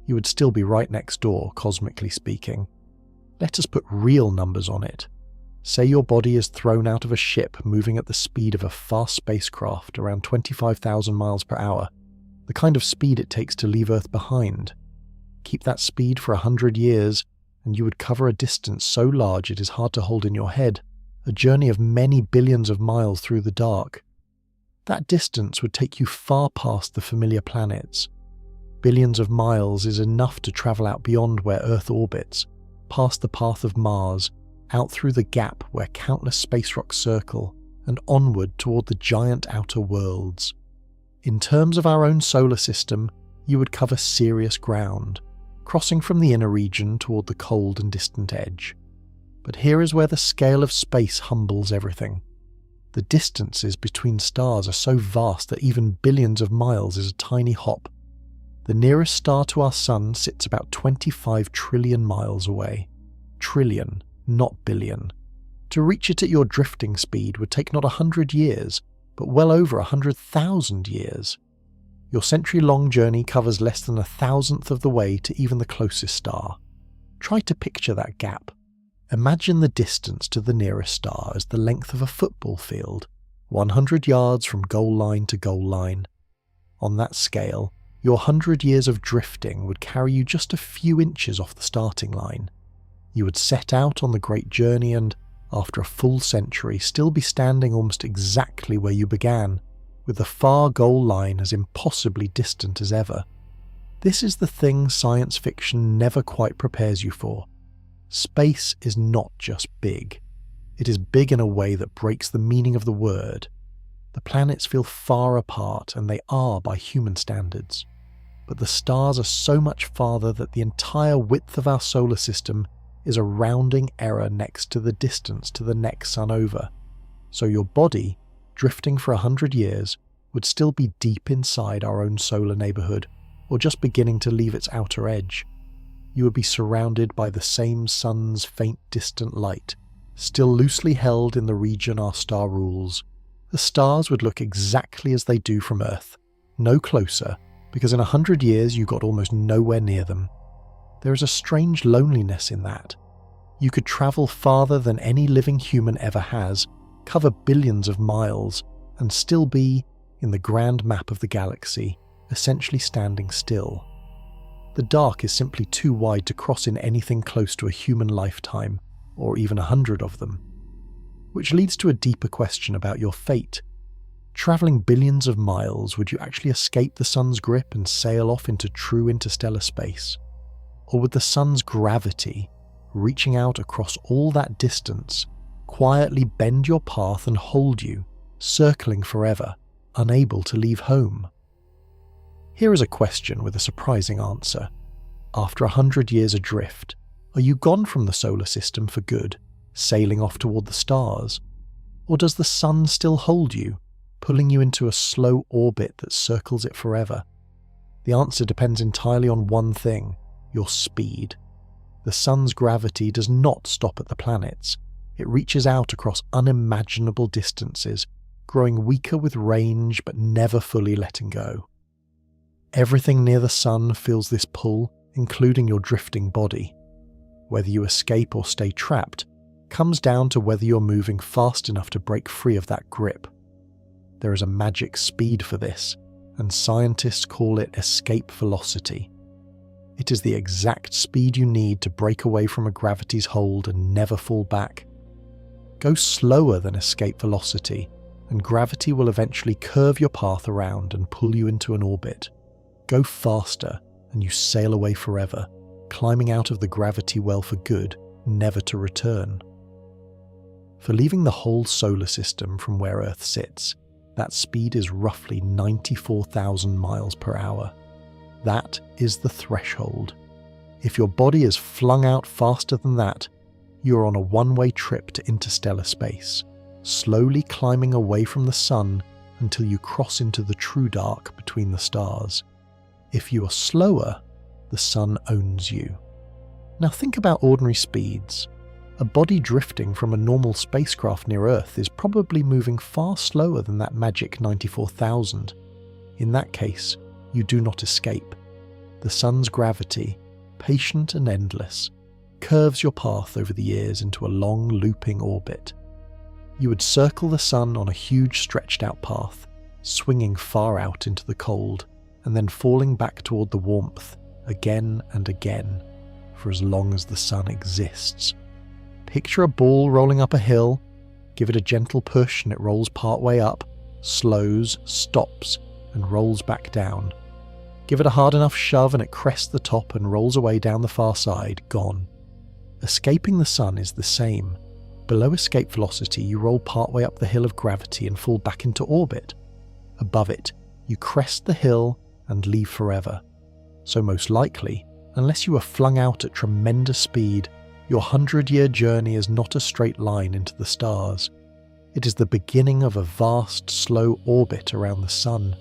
You would still be right next door, cosmically speaking. Let us put real numbers on it. Say your body is thrown out of a ship moving at the speed of a fast spacecraft around 25,000 miles per hour, the kind of speed it takes to leave Earth behind. Keep that speed for 100 years, and you would cover a distance so large it is hard to hold in your head, a journey of many billions of miles through the dark. That distance would take you far past the familiar planets. Billions of miles is enough to travel out beyond where Earth orbits, past the path of Mars, out through the gap where countless space rocks circle, and onward toward the giant outer worlds. In terms of our own solar system, you would cover serious ground, crossing from the inner region toward the cold and distant edge. But here is where the scale of space humbles everything. The distances between stars are so vast that even billions of miles is a tiny hop. The nearest star to our Sun sits about 25 trillion miles away. Trillion, not billion. To reach it at your drifting speed would take not 100 years, but well over 100,000 years. Your century-long journey covers less than 1,000th of the way to even the closest star. Try to picture that gap. Imagine the distance to the nearest star as the length of a football field, 100 yards from goal line to goal line. On that scale, your 100 years of drifting would carry you just a few inches off the starting line. You would set out on the great journey and, after a full century, still be standing almost exactly where you began, with the far goal line as impossibly distant as ever. This is the thing science fiction never quite prepares you for. Space is not just big. It is big in a way that breaks the meaning of the word. The planets feel far apart, and they are by human standards. But the stars are so much farther that the entire width of our solar system is a rounding error next to the distance to the next sun over. So your body, drifting for 100 years, would still be deep inside our own solar neighbourhood, or just beginning to leave its outer edge. You would be surrounded by the same sun's faint distant light, still loosely held in the region our star rules. The stars would look exactly as they do from Earth, no closer, because in 100 years you got almost nowhere near them. There is a strange loneliness in that. You could travel farther than any living human ever has, cover billions of miles, and still be, in the grand map of the galaxy, essentially standing still. The dark is simply too wide to cross in anything close to a human lifetime, or even 100 of them. Which leads to a deeper question about your fate. Travelling billions of miles, would you actually escape the sun's grip and sail off into true interstellar space? Or would the sun's gravity, reaching out across all that distance, quietly bend your path and hold you, circling forever, unable to leave home? Here is a question with a surprising answer. After 100 years adrift, are you gone from the solar system for good, sailing off toward the stars? Or does the sun still hold you, pulling you into a slow orbit that circles it forever? The answer depends entirely on one thing: your speed. The sun's gravity does not stop at the planets. It reaches out across unimaginable distances, growing weaker with range but never fully letting go. Everything near the sun feels this pull, including your drifting body. Whether you escape or stay trapped comes down to whether you're moving fast enough to break free of that grip. There is a magic speed for this, and scientists call it escape velocity. It is the exact speed you need to break away from a gravity's hold and never fall back. Go slower than escape velocity, and gravity will eventually curve your path around and pull you into an orbit. Go faster, and you sail away forever, climbing out of the gravity well for good, never to return. For leaving the whole solar system from where Earth sits, that speed is roughly 94,000 miles per hour. That is the threshold. If your body is flung out faster than that, you are on a one-way trip to interstellar space, slowly climbing away from the sun until you cross into the true dark between the stars. If you are slower, the sun owns you. Now think about ordinary speeds. A body drifting from a normal spacecraft near Earth is probably moving far slower than that magic 94,000. In that case, you do not escape. The sun's gravity, patient and endless, curves your path over the years into a long looping orbit. You would circle the sun on a huge stretched out path, swinging far out into the cold, and then falling back toward the warmth again and again for as long as the sun exists. Picture a ball rolling up a hill. Give it a gentle push and it rolls partway up, slows, stops, and rolls back down. Give it a hard enough shove and it crests the top and rolls away down the far side, gone. Escaping the sun is the same. Below escape velocity, you roll partway up the hill of gravity and fall back into orbit. Above it, you crest the hill and leave forever. So most likely, unless you were flung out at tremendous speed, your 100-year journey is not a straight line into the stars. It is the beginning of a vast, slow orbit around the sun.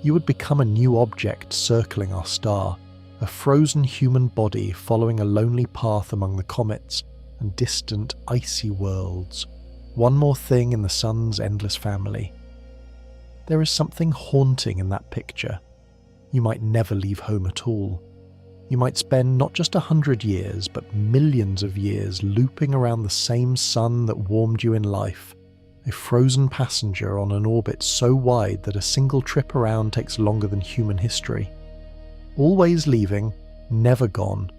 You would become a new object circling our star, a frozen human body following a lonely path among the comets and distant, icy worlds. One more thing in the sun's endless family. There is something haunting in that picture. You might never leave home at all. You might spend not just 100 years, but millions of years looping around the same sun that warmed you in life, a frozen passenger on an orbit so wide that a single trip around takes longer than human history. Always leaving, never gone.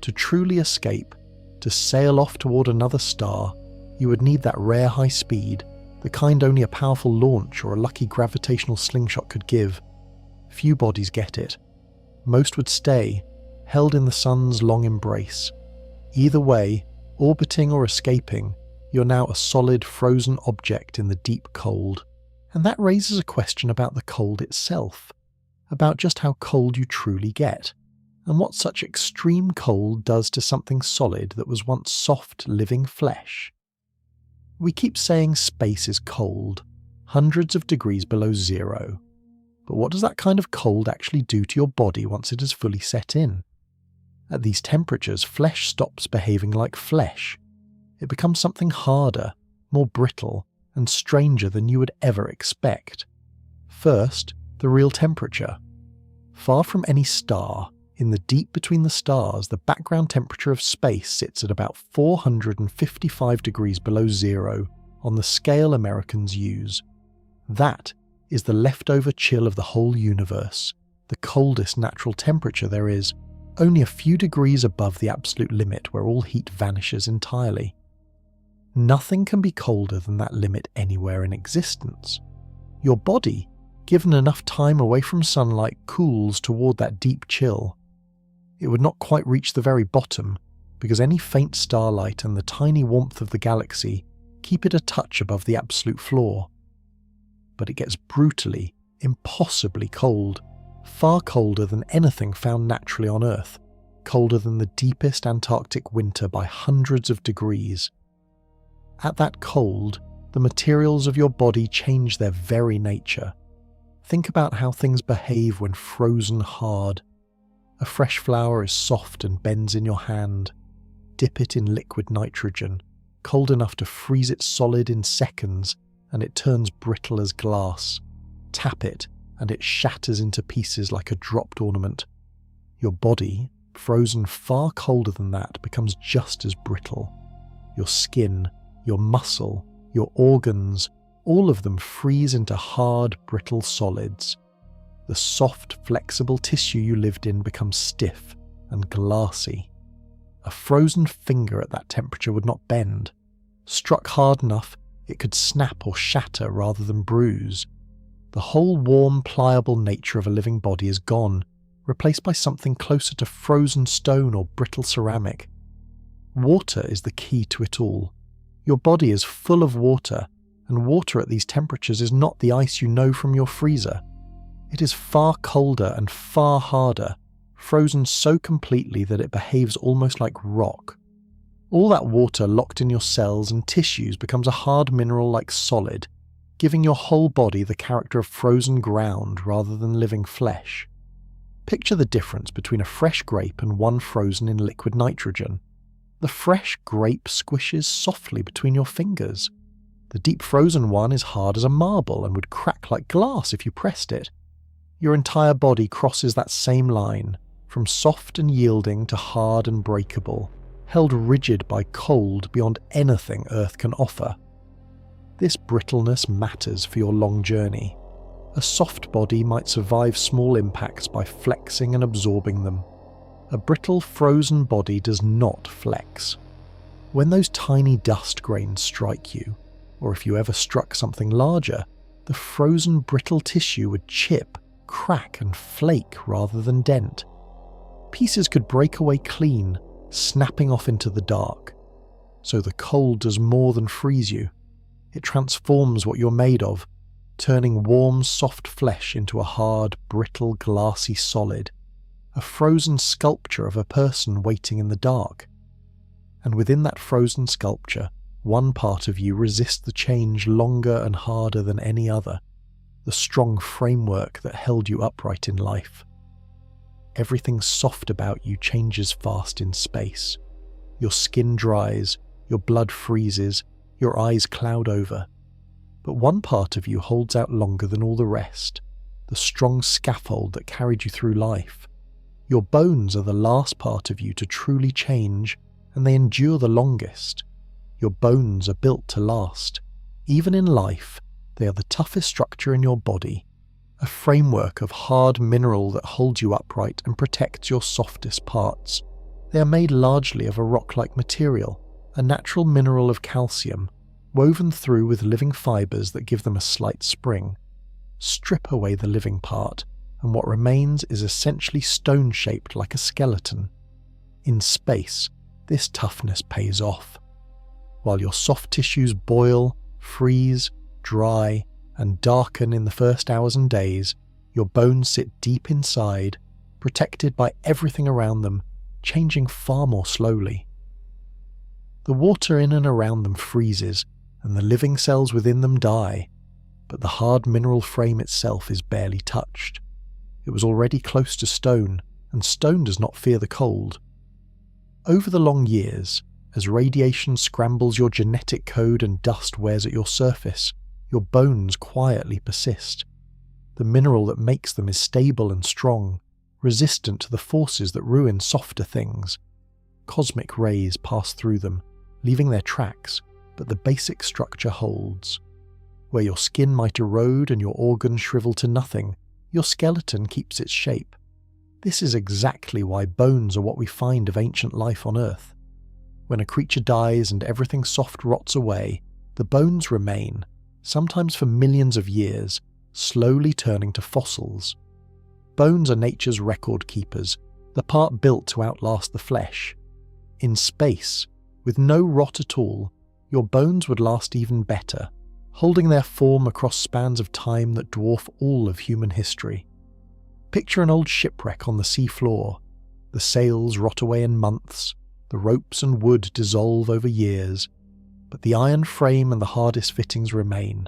To truly escape, to sail off toward another star, you would need that rare high speed, the kind only a powerful launch or a lucky gravitational slingshot could give. Few bodies get it. Most would stay, held in the sun's long embrace. Either way, orbiting or escaping, you're now a solid, frozen object in the deep cold. And that raises a question about the cold itself, about just how cold you truly get, and what such extreme cold does to something solid that was once soft, living flesh. We keep saying space is cold, hundreds of degrees below zero. But what does that kind of cold actually do to your body once it has fully set in? At these temperatures, flesh stops behaving like flesh. It becomes something harder, more brittle, and stranger than you would ever expect. First, the real temperature. Far from any star, in the deep between the stars, the background temperature of space sits at about 455 degrees below zero on the scale Americans use. That is the leftover chill of the whole universe, the coldest natural temperature there is, only a few degrees above the absolute limit where all heat vanishes entirely. Nothing can be colder than that limit anywhere in existence. Your body, given enough time away from sunlight, cools toward that deep chill. It would not quite reach the very bottom, because any faint starlight and the tiny warmth of the galaxy keep it a touch above the absolute floor. But it gets brutally, impossibly cold, far colder than anything found naturally on Earth, colder than the deepest Antarctic winter by hundreds of degrees. At that cold, the materials of your body change their very nature. Think about how things behave when frozen hard. A fresh flower is soft and bends in your hand. Dip it in liquid nitrogen, cold enough to freeze it solid in seconds, and it turns brittle as glass. Tap it, and it shatters into pieces like a dropped ornament. Your body, frozen far colder than that, becomes just as brittle. Your skin, your muscle, your organs, all of them freeze into hard, brittle solids. The soft, flexible tissue you lived in becomes stiff and glassy. A frozen finger at that temperature would not bend. Struck hard enough, it could snap or shatter rather than bruise. The whole warm, pliable nature of a living body is gone, replaced by something closer to frozen stone or brittle ceramic. Water is the key to it all. Your body is full of water, and water at these temperatures is not the ice you know from your freezer. It is far colder and far harder, frozen so completely that it behaves almost like rock. All that water locked in your cells and tissues becomes a hard mineral-like solid, giving your whole body the character of frozen ground rather than living flesh. Picture the difference between a fresh grape and one frozen in liquid nitrogen. The fresh grape squishes softly between your fingers. The deep frozen one is hard as a marble and would crack like glass if you pressed it. Your entire body crosses that same line, from soft and yielding to hard and breakable, held rigid by cold beyond anything Earth can offer. This brittleness matters for your long journey. A soft body might survive small impacts by flexing and absorbing them. A brittle, frozen body does not flex. When those tiny dust grains strike you, or if you ever struck something larger, the frozen brittle tissue would chip, crack and flake rather than dent. Pieces could break away clean, snapping off into the dark. So the cold does more than freeze you. It transforms what you're made of, turning warm, soft flesh into a hard, brittle, glassy solid, a frozen sculpture of a person waiting in the dark. And within that frozen sculpture, one part of you resists the change longer and harder than any other, the strong framework that held you upright in life. Everything soft about you changes fast in space. Your skin dries, your blood freezes, your eyes cloud over. But one part of you holds out longer than all the rest, the strong scaffold that carried you through life. Your bones are the last part of you to truly change, and they endure the longest. Your bones are built to last. Even in life, they are the toughest structure in your body, a framework of hard mineral that holds you upright and protects your softest parts. They are made largely of a rock-like material, a natural mineral of calcium, woven through with living fibres that give them a slight spring. Strip away the living part, and what remains is essentially stone-shaped like a skeleton. In space, this toughness pays off. While your soft tissues boil, freeze, dry, and darken in the first hours and days, your bones sit deep inside, protected by everything around them, changing far more slowly. The water in and around them freezes, and the living cells within them die, but the hard mineral frame itself is barely touched. It was already close to stone, and stone does not fear the cold. Over the long years, as radiation scrambles your genetic code and dust wears at your surface, your bones quietly persist. The mineral that makes them is stable and strong, resistant to the forces that ruin softer things. Cosmic rays pass through them, leaving their tracks, but the basic structure holds. Where your skin might erode and your organs shrivel to nothing, your skeleton keeps its shape. This is exactly why bones are what we find of ancient life on Earth. When a creature dies and everything soft rots away, the bones remain, sometimes for millions of years, slowly turning to fossils. Bones are nature's record keepers, the part built to outlast the flesh. In space, with no rot at all, your bones would last even better, holding their form across spans of time that dwarf all of human history. Picture an old shipwreck on the sea floor. The sails rot away in months, the ropes and wood dissolve over years, but the iron frame and the hardest fittings remain,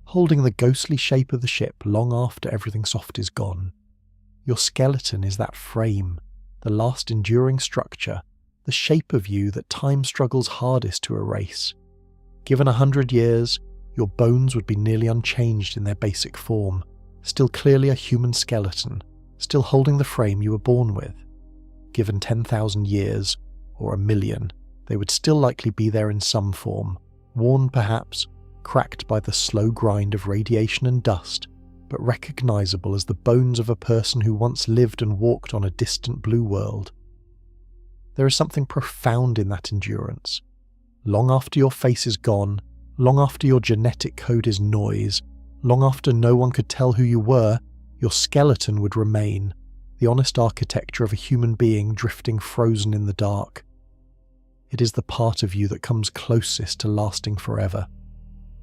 holding the ghostly shape of the ship long after everything soft is gone. Your skeleton is that frame, the last enduring structure, the shape of you that time struggles hardest to erase. Given 100 years, your bones would be nearly unchanged in their basic form, still clearly a human skeleton, still holding the frame you were born with. Given 10,000 years, or 1,000,000, they would still likely be there in some form, worn perhaps, cracked by the slow grind of radiation and dust, but recognizable as the bones of a person who once lived and walked on a distant blue world. There is something profound in that endurance. Long after your face is gone, long after your genetic code is noise, long after no one could tell who you were, your skeleton would remain, the honest architecture of a human being drifting frozen in the dark. It is the part of you that comes closest to lasting forever,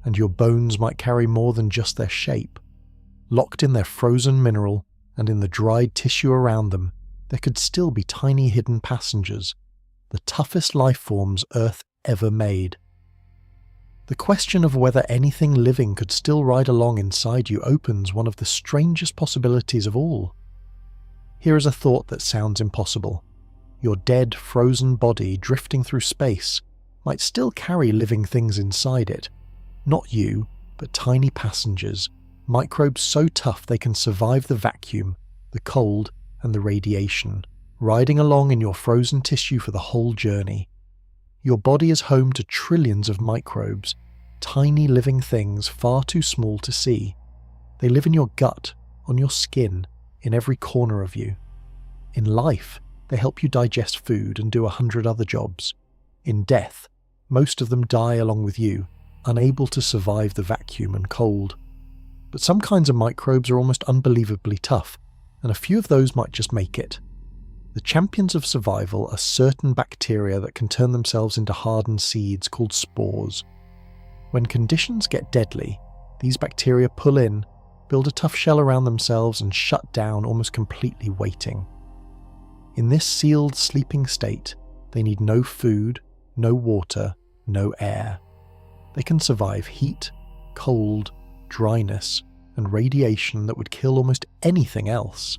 and your bones might carry more than just their shape. Locked in their frozen mineral and in the dried tissue around them, there could still be tiny hidden passengers, the toughest life forms Earth ever made. The question of whether anything living could still ride along inside you opens one of the strangest possibilities of all. Here is a thought that sounds impossible. Your dead, frozen body drifting through space might still carry living things inside it. Not you, but tiny passengers, microbes so tough they can survive the vacuum, the cold, and the radiation, riding along in your frozen tissue for the whole journey, Your body is home to trillions of microbes, tiny living things far too small to see. They live in your gut, on your skin, in every corner of you. In life, they help you digest food and do 100 other jobs. In death, most of them die along with you, unable to survive the vacuum and cold. But some kinds of microbes are almost unbelievably tough, and a few of those might just make it. The champions of survival are certain bacteria that can turn themselves into hardened seeds called spores. When conditions get deadly, these bacteria pull in, build a tough shell around themselves and shut down, almost completely waiting. In this sealed sleeping state, they need no food, no water, no air. They can survive heat, cold, dryness, and radiation that would kill almost anything else,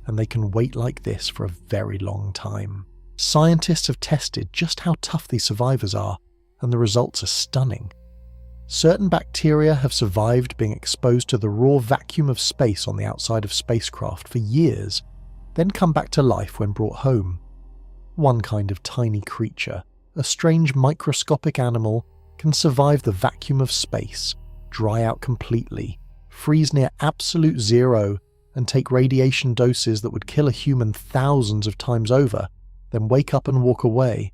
and they can wait like this for a very long time. Scientists have tested just how tough these survivors are, and the results are stunning. Certain bacteria have survived being exposed to the raw vacuum of space on the outside of spacecraft for years, then come back to life when brought home. One kind of tiny creature, a strange microscopic animal, can survive the vacuum of space, dry out completely, freeze near absolute zero, and take radiation doses that would kill a human thousands of times over, then wake up and walk away.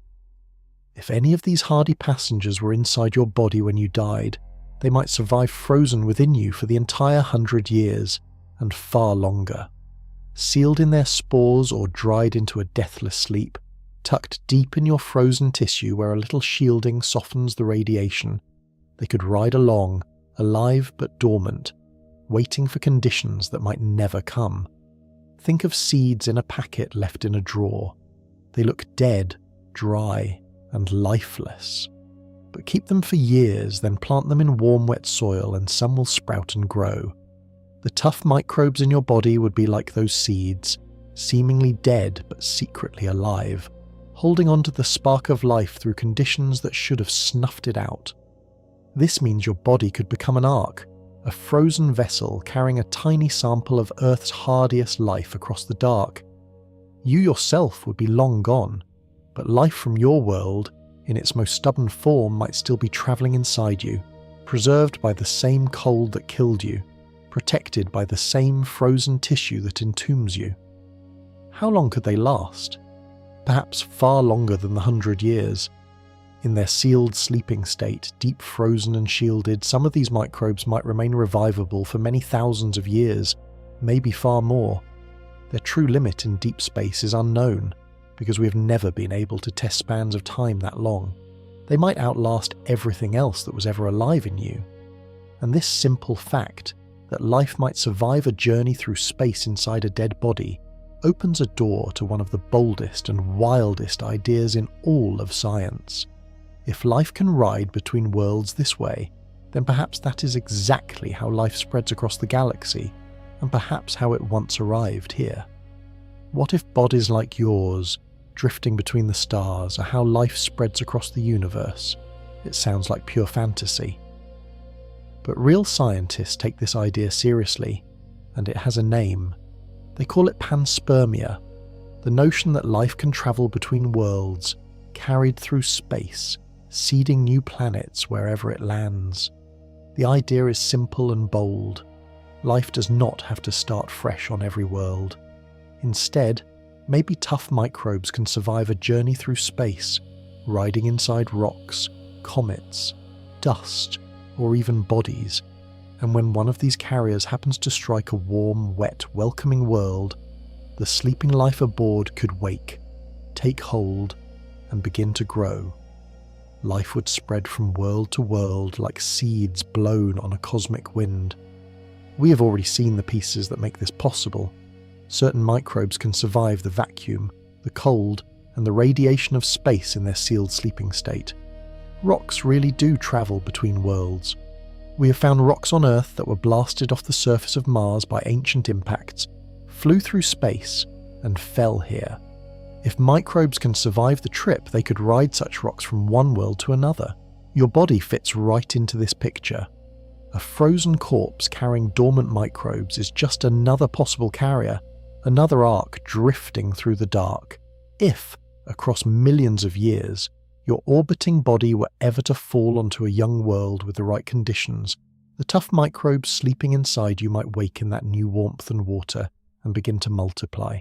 If any of these hardy passengers were inside your body when you died, they might survive frozen within you for the entire 100 years, and far longer. Sealed in their spores or dried into a deathless sleep, tucked deep in your frozen tissue where a little shielding softens the radiation, they could ride along, alive but dormant, waiting for conditions that might never come. Think of seeds in a packet left in a drawer. They look dead, dry, and lifeless. But keep them for years, then plant them in warm, wet soil and some will sprout and grow. The tough microbes in your body would be like those seeds, seemingly dead but secretly alive, holding on to the spark of life through conditions that should have snuffed it out. This means your body could become an ark, a frozen vessel carrying a tiny sample of Earth's hardiest life across the dark. You yourself would be long gone, but life from your world, in its most stubborn form, might still be travelling inside you, preserved by the same cold that killed you, protected by the same frozen tissue that entombs you. How long could they last? Perhaps far longer than the 100 years. In their sealed sleeping state, deep frozen and shielded, some of these microbes might remain revivable for many thousands of years, maybe far more. Their true limit in deep space is unknown, because we have never been able to test spans of time that long. They might outlast everything else that was ever alive in you. And this simple fact, that life might survive a journey through space inside a dead body, opens a door to one of the boldest and wildest ideas in all of science. If life can ride between worlds this way, then perhaps that is exactly how life spreads across the galaxy, and perhaps how it once arrived here. What if bodies like yours, drifting between the stars, are how life spreads across the universe? It sounds like pure fantasy. But real scientists take this idea seriously, and it has a name. They call it panspermia, the notion that life can travel between worlds, carried through space, seeding new planets wherever it lands. The idea is simple and bold. Life does not have to start fresh on every world. Instead, maybe tough microbes can survive a journey through space, riding inside rocks, comets, dust, or even bodies, and when one of these carriers happens to strike a warm, wet, welcoming world, the sleeping life aboard could wake, take hold, and begin to grow. Life would spread from world to world like seeds blown on a cosmic wind. We have already seen the pieces that make this possible. Certain microbes can survive the vacuum, the cold, and the radiation of space in their sealed sleeping state. Rocks really do travel between worlds. We have found rocks on Earth that were blasted off the surface of Mars by ancient impacts, flew through space, and fell here. If microbes can survive the trip, they could ride such rocks from one world to another. Your body fits right into this picture. A frozen corpse carrying dormant microbes is just another possible carrier, another ark drifting through the dark. If, across millions of years, your orbiting body were ever to fall onto a young world with the right conditions, the tough microbes sleeping inside you might wake in that new warmth and water and begin to multiply.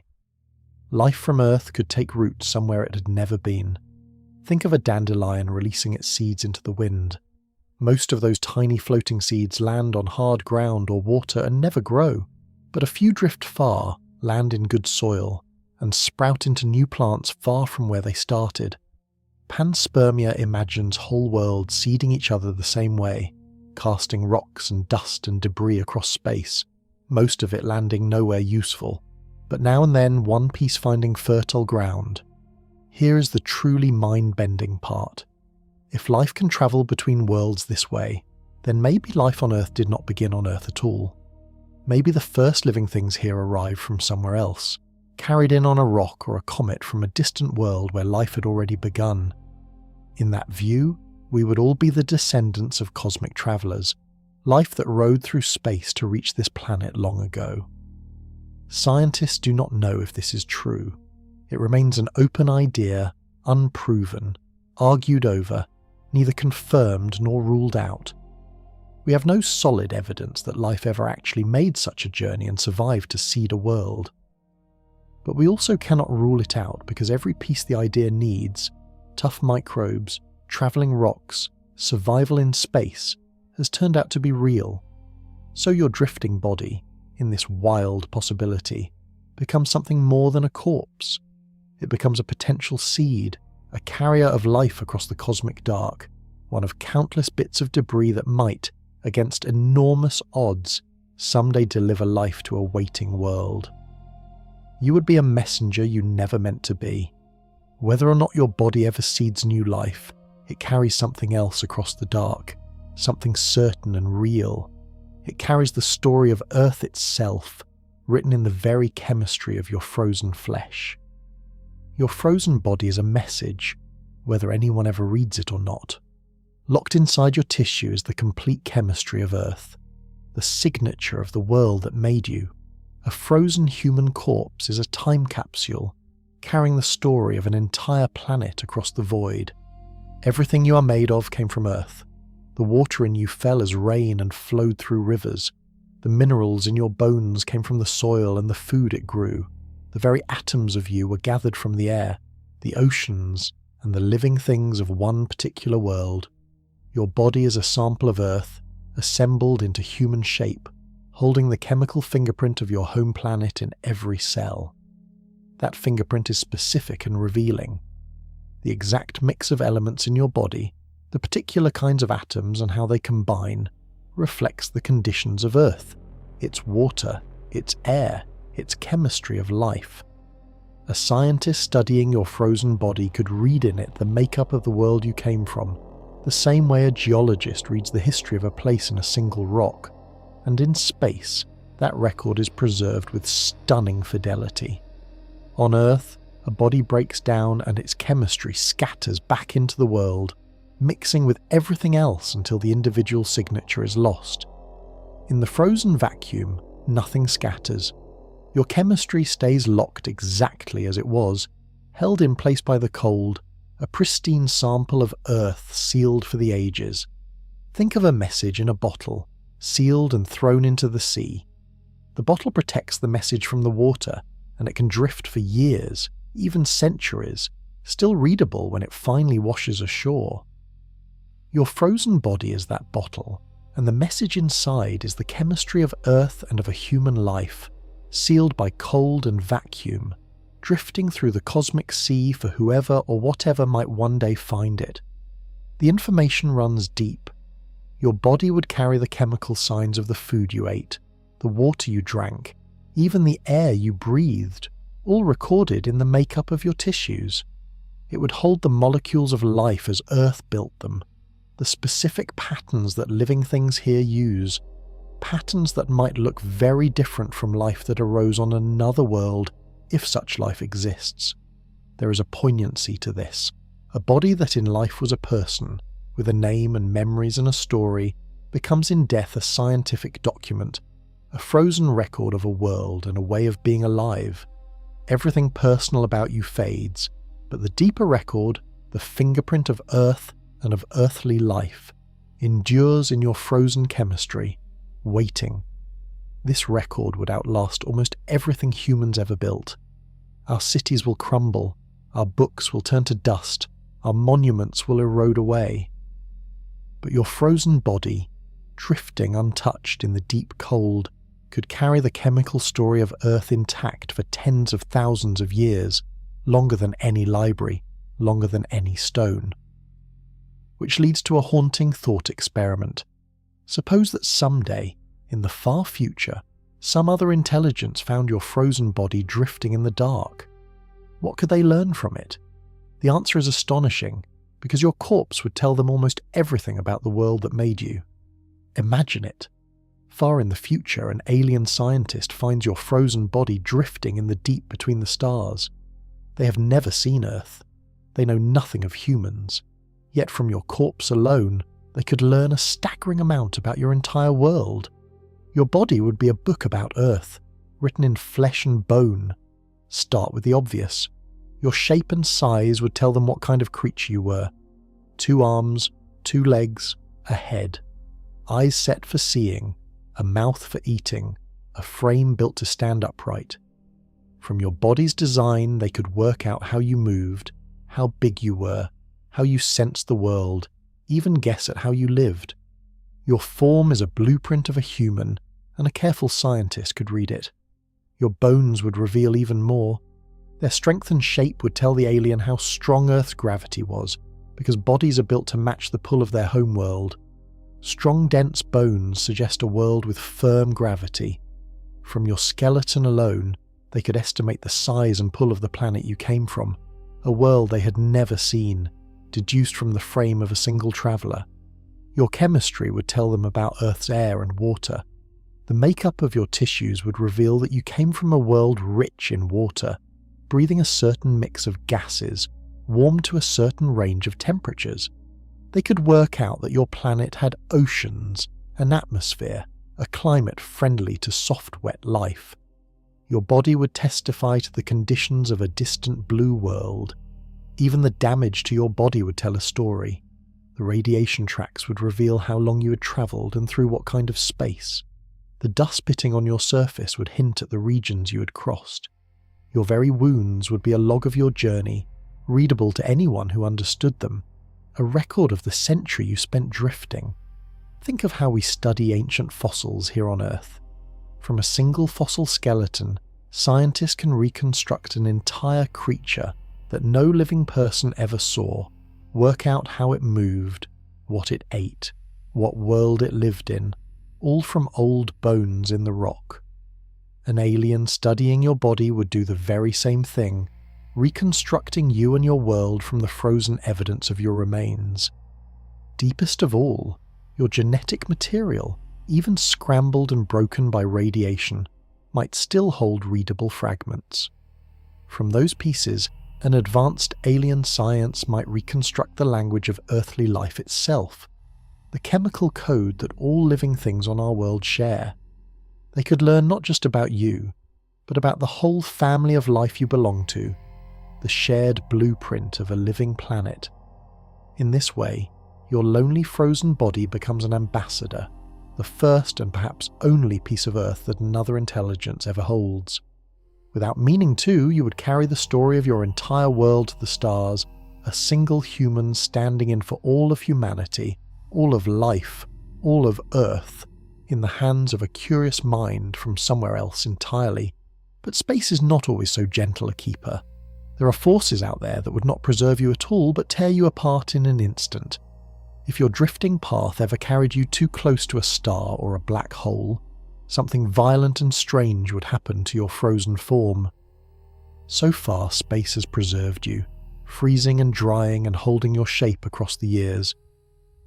Life from Earth could take root somewhere it had never been. Think of a dandelion releasing its seeds into the wind. Most of those tiny floating seeds land on hard ground or water and never grow, but a few drift far, land in good soil, and sprout into new plants far from where they started. Panspermia imagines whole worlds seeding each other the same way, casting rocks and dust and debris across space, most of it landing nowhere useful, but now and then one piece finding fertile ground. Here is the truly mind-bending part. If life can travel between worlds this way, then maybe life on Earth did not begin on Earth at all. Maybe the first living things here arrived from somewhere else, carried in on a rock or a comet from a distant world where life had already begun. In that view, we would all be the descendants of cosmic travelers, life that rode through space to reach this planet long ago. Scientists do not know if this is true. It remains an open idea, unproven, argued over, neither confirmed nor ruled out. We have no solid evidence that life ever actually made such a journey and survived to seed a world. But we also cannot rule it out because every piece the idea needs, tough microbes, travelling rocks, survival in space, has turned out to be real. So your drifting body, in this wild possibility, becomes something more than a corpse. It becomes a potential seed, a carrier of life across the cosmic dark, one of countless bits of debris that might, against enormous odds, someday deliver life to a waiting world. You would be a messenger you never meant to be. Whether or not your body ever seeds new life, it carries something else across the dark, something certain and real. It carries the story of Earth itself, written in the very chemistry of your frozen flesh. Your frozen body is a message, whether anyone ever reads it or not. Locked inside your tissue is the complete chemistry of Earth, the signature of the world that made you. A frozen human corpse is a time capsule, carrying the story of an entire planet across the void. Everything you are made of came from Earth. The water in you fell as rain and flowed through rivers. The minerals in your bones came from the soil and the food it grew. The very atoms of you were gathered from the air, the oceans, and the living things of one particular world. Your body is a sample of Earth, assembled into human shape, holding the chemical fingerprint of your home planet in every cell. That fingerprint is specific and revealing. The exact mix of elements in your body, the particular kinds of atoms and how they combine, reflects the conditions of Earth, its water, its air, its chemistry of life. A scientist studying your frozen body could read in it the makeup of the world you came from, the same way a geologist reads the history of a place in a single rock, and in space, that record is preserved with stunning fidelity. On Earth, a body breaks down and its chemistry scatters back into the world, mixing with everything else until the individual signature is lost. In the frozen vacuum, nothing scatters. Your chemistry stays locked exactly as it was, held in place by the cold, a pristine sample of Earth sealed for the ages. Think of a message in a bottle, sealed and thrown into the sea. The bottle protects the message from the water, and it can drift for years, even centuries, still readable when it finally washes ashore. Your frozen body is that bottle, and the message inside is the chemistry of Earth and of a human life, sealed by cold and vacuum, drifting through the cosmic sea for whoever or whatever might one day find it. The information runs deep. Your body would carry the chemical signs of the food you ate, the water you drank, even the air you breathed, all recorded in the makeup of your tissues. It would hold the molecules of life as Earth built them, the specific patterns that living things here use, patterns that might look very different from life that arose on another world if such life exists. There is a poignancy to this. A body that in life was a person, with a name and memories and a story, becomes in death a scientific document, a frozen record of a world and a way of being alive. Everything personal about you fades, but the deeper record, the fingerprint of Earth and of earthly life, endures in your frozen chemistry, waiting. This record would outlast almost everything humans ever built. Our cities will crumble, our books will turn to dust, our monuments will erode away. But your frozen body, drifting untouched in the deep cold, could carry the chemical story of Earth intact for tens of thousands of years, longer than any library, longer than any stone. Which leads to a haunting thought experiment. Suppose that someday, in the far future, some other intelligence found your frozen body drifting in the dark. What could they learn from it? The answer is astonishing, because your corpse would tell them almost everything about the world that made you. Imagine it. Far in the future, an alien scientist finds your frozen body drifting in the deep between the stars. They have never seen Earth. They know nothing of humans. Yet from your corpse alone, they could learn a staggering amount about your entire world. Your body would be a book about Earth, written in flesh and bone. Start with the obvious. Your shape and size would tell them what kind of creature you were. 2 arms, 2 legs, a head. Eyes set for seeing, a mouth for eating, a frame built to stand upright. From your body's design, they could work out how you moved, how big you were, how you sensed the world, even guess at how you lived. Your form is a blueprint of a human, and a careful scientist could read it. Your bones would reveal even more. Their strength and shape would tell the alien how strong Earth's gravity was, because bodies are built to match the pull of their homeworld. Strong, dense bones suggest a world with firm gravity. From your skeleton alone, they could estimate the size and pull of the planet you came from, a world they had never seen, deduced from the frame of a single traveller. Your chemistry would tell them about Earth's air and water. The makeup of your tissues would reveal that you came from a world rich in water, breathing a certain mix of gases, warmed to a certain range of temperatures. They could work out that your planet had oceans, an atmosphere, a climate friendly to soft, wet life. Your body would testify to the conditions of a distant blue world. Even the damage to your body would tell a story. The radiation tracks would reveal how long you had travelled and through what kind of space. The dust spitting on your surface would hint at the regions you had crossed. Your very wounds would be a log of your journey, readable to anyone who understood them, a record of the century you spent drifting. Think of how we study ancient fossils here on Earth. From a single fossil skeleton, scientists can reconstruct an entire creature that no living person ever saw, work out how it moved, what it ate, what world it lived in, all from old bones in the rock. An alien studying your body would do the very same thing, reconstructing you and your world from the frozen evidence of your remains. Deepest of all, your genetic material, even scrambled and broken by radiation, might still hold readable fragments. From those pieces, an advanced alien science might reconstruct the language of earthly life itself, the chemical code that all living things on our world share. They could learn not just about you, but about the whole family of life you belong to, the shared blueprint of a living planet. In this way, your lonely frozen body becomes an ambassador, the first and perhaps only piece of Earth that another intelligence ever holds. Without meaning to, you would carry the story of your entire world to the stars, a single human standing in for all of humanity, all of life, all of Earth, in the hands of a curious mind from somewhere else entirely. But space is not always so gentle a keeper. There are forces out there that would not preserve you at all, but tear you apart in an instant. If your drifting path ever carried you too close to a star or a black hole, something violent and strange would happen to your frozen form. So far, space has preserved you, freezing and drying and holding your shape across the years.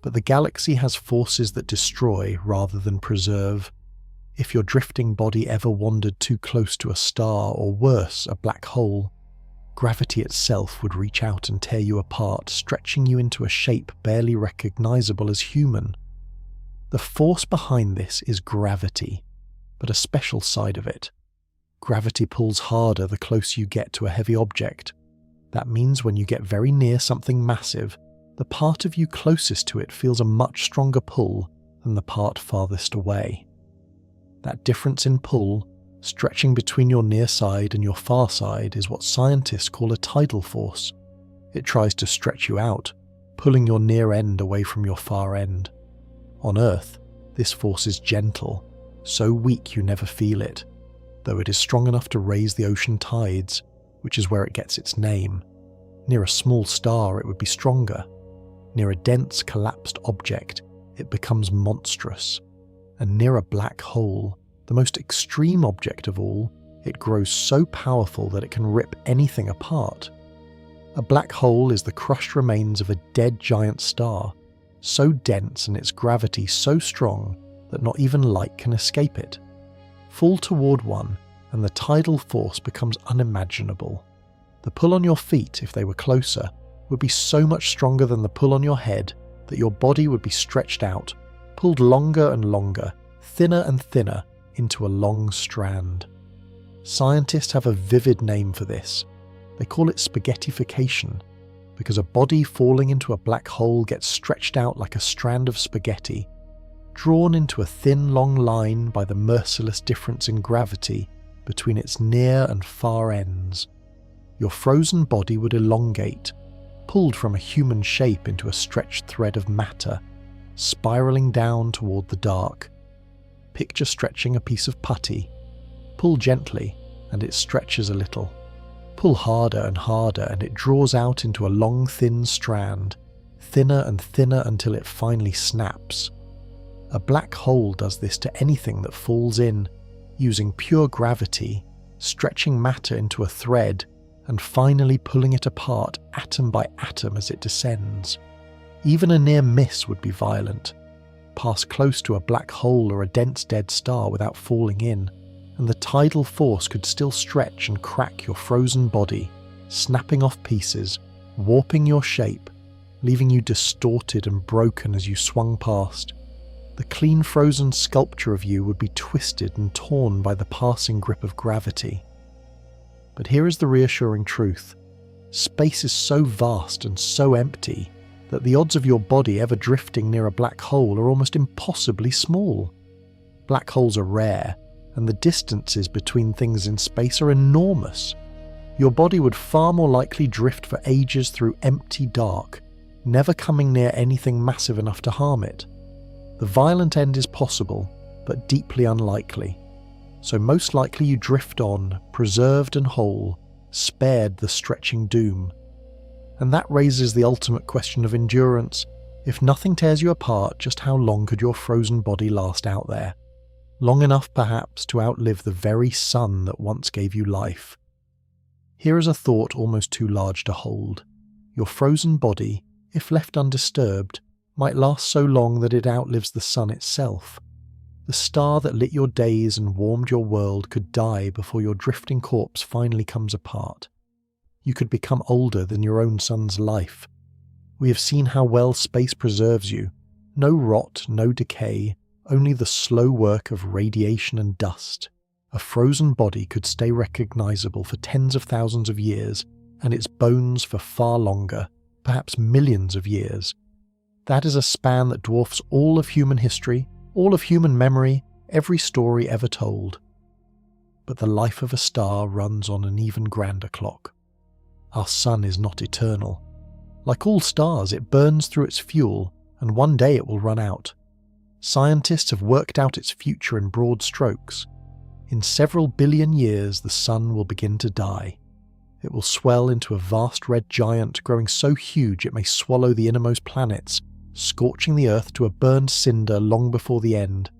But the galaxy has forces that destroy rather than preserve. If your drifting body ever wandered too close to a star, or worse, a black hole, gravity itself would reach out and tear you apart, stretching you into a shape barely recognizable as human. The force behind this is gravity, but a special side of it. Gravity pulls harder the closer you get to a heavy object. That means when you get very near something massive, the part of you closest to it feels a much stronger pull than the part farthest away. That difference in pull, stretching between your near side and your far side, is what scientists call a tidal force. It tries to stretch you out, pulling your near end away from your far end. On Earth, this force is gentle, so weak you never feel it, though it is strong enough to raise the ocean tides, which is where it gets its name. Near a small star, it would be stronger. Near a dense, collapsed object, it becomes monstrous. And near a black hole, the most extreme object of all, it grows so powerful that it can rip anything apart. A black hole is the crushed remains of a dead giant star, so dense and its gravity so strong that not even light can escape it. Fall toward one, and the tidal force becomes unimaginable. The pull on your feet, if they were closer, would be so much stronger than the pull on your head that your body would be stretched out, pulled longer and longer, thinner and thinner, into a long strand. Scientists have a vivid name for this. They call it spaghettification, because a body falling into a black hole gets stretched out like a strand of spaghetti, drawn into a thin, long line by the merciless difference in gravity between its near and far ends. Your frozen body would elongate, pulled from a human shape into a stretched thread of matter, spiraling down toward the dark. Picture stretching a piece of putty. Pull gently, and it stretches a little. Pull harder and it draws out into a long, thin strand, thinner and thinner until it finally snaps. A black hole does this to anything that falls in, using pure gravity, stretching matter into a thread, and finally pulling it apart atom by atom as it descends. Even a near miss would be violent. Pass close to a black hole or a dense dead star without falling in, and the tidal force could still stretch and crack your frozen body, snapping off pieces, warping your shape, leaving you distorted and broken as you swung past. The clean frozen sculpture of you would be twisted and torn by the passing grip of gravity. But here is the reassuring truth. Space is so vast and so empty that the odds of your body ever drifting near a black hole are almost impossibly small. Black holes are rare, and the distances between things in space are enormous. Your body would far more likely drift for ages through empty dark, never coming near anything massive enough to harm it. The violent end is possible, but deeply unlikely. So most likely you drift on, preserved and whole, spared the stretching doom. And that raises the ultimate question of endurance. If nothing tears you apart, just how long could your frozen body last out there? Long enough, perhaps, to outlive the very sun that once gave you life. Here is a thought almost too large to hold. Your frozen body, if left undisturbed, might last so long that it outlives the sun itself. The star that lit your days and warmed your world could die before your drifting corpse finally comes apart. You could become older than your own sun's life. We have seen how well space preserves you. No rot, no decay, only the slow work of radiation and dust. A frozen body could stay recognizable for tens of thousands of years, and its bones for far longer, perhaps millions of years. That is a span that dwarfs all of human history, all of human memory, every story ever told. But the life of a star runs on an even grander clock. Our sun is not eternal. Like all stars, it burns through its fuel, and one day it will run out. Scientists have worked out its future in broad strokes. In several billion years, the sun will begin to die. It will swell into a vast red giant, growing so huge it may swallow the innermost planets, scorching the Earth to a burned cinder long before the end.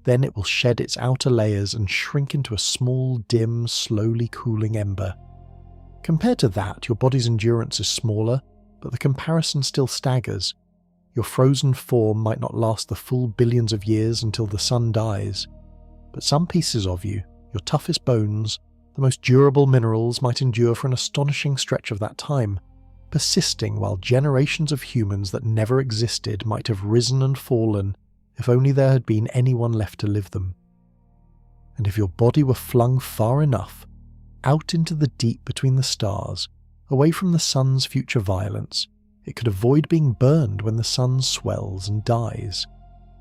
Then it will shed its outer layers and shrink into a small, dim, slowly cooling ember. Compared to that, your body's endurance is smaller, but the comparison still staggers. Your frozen form might not last the full billions of years until the sun dies. But some pieces of you, your toughest bones, the most durable minerals might endure for an astonishing stretch of that time, persisting while generations of humans that never existed might have risen and fallen if only there had been anyone left to live them. And if your body were flung far enough, out into the deep between the stars, away from the sun's future violence. It could avoid being burned when the sun swells and dies.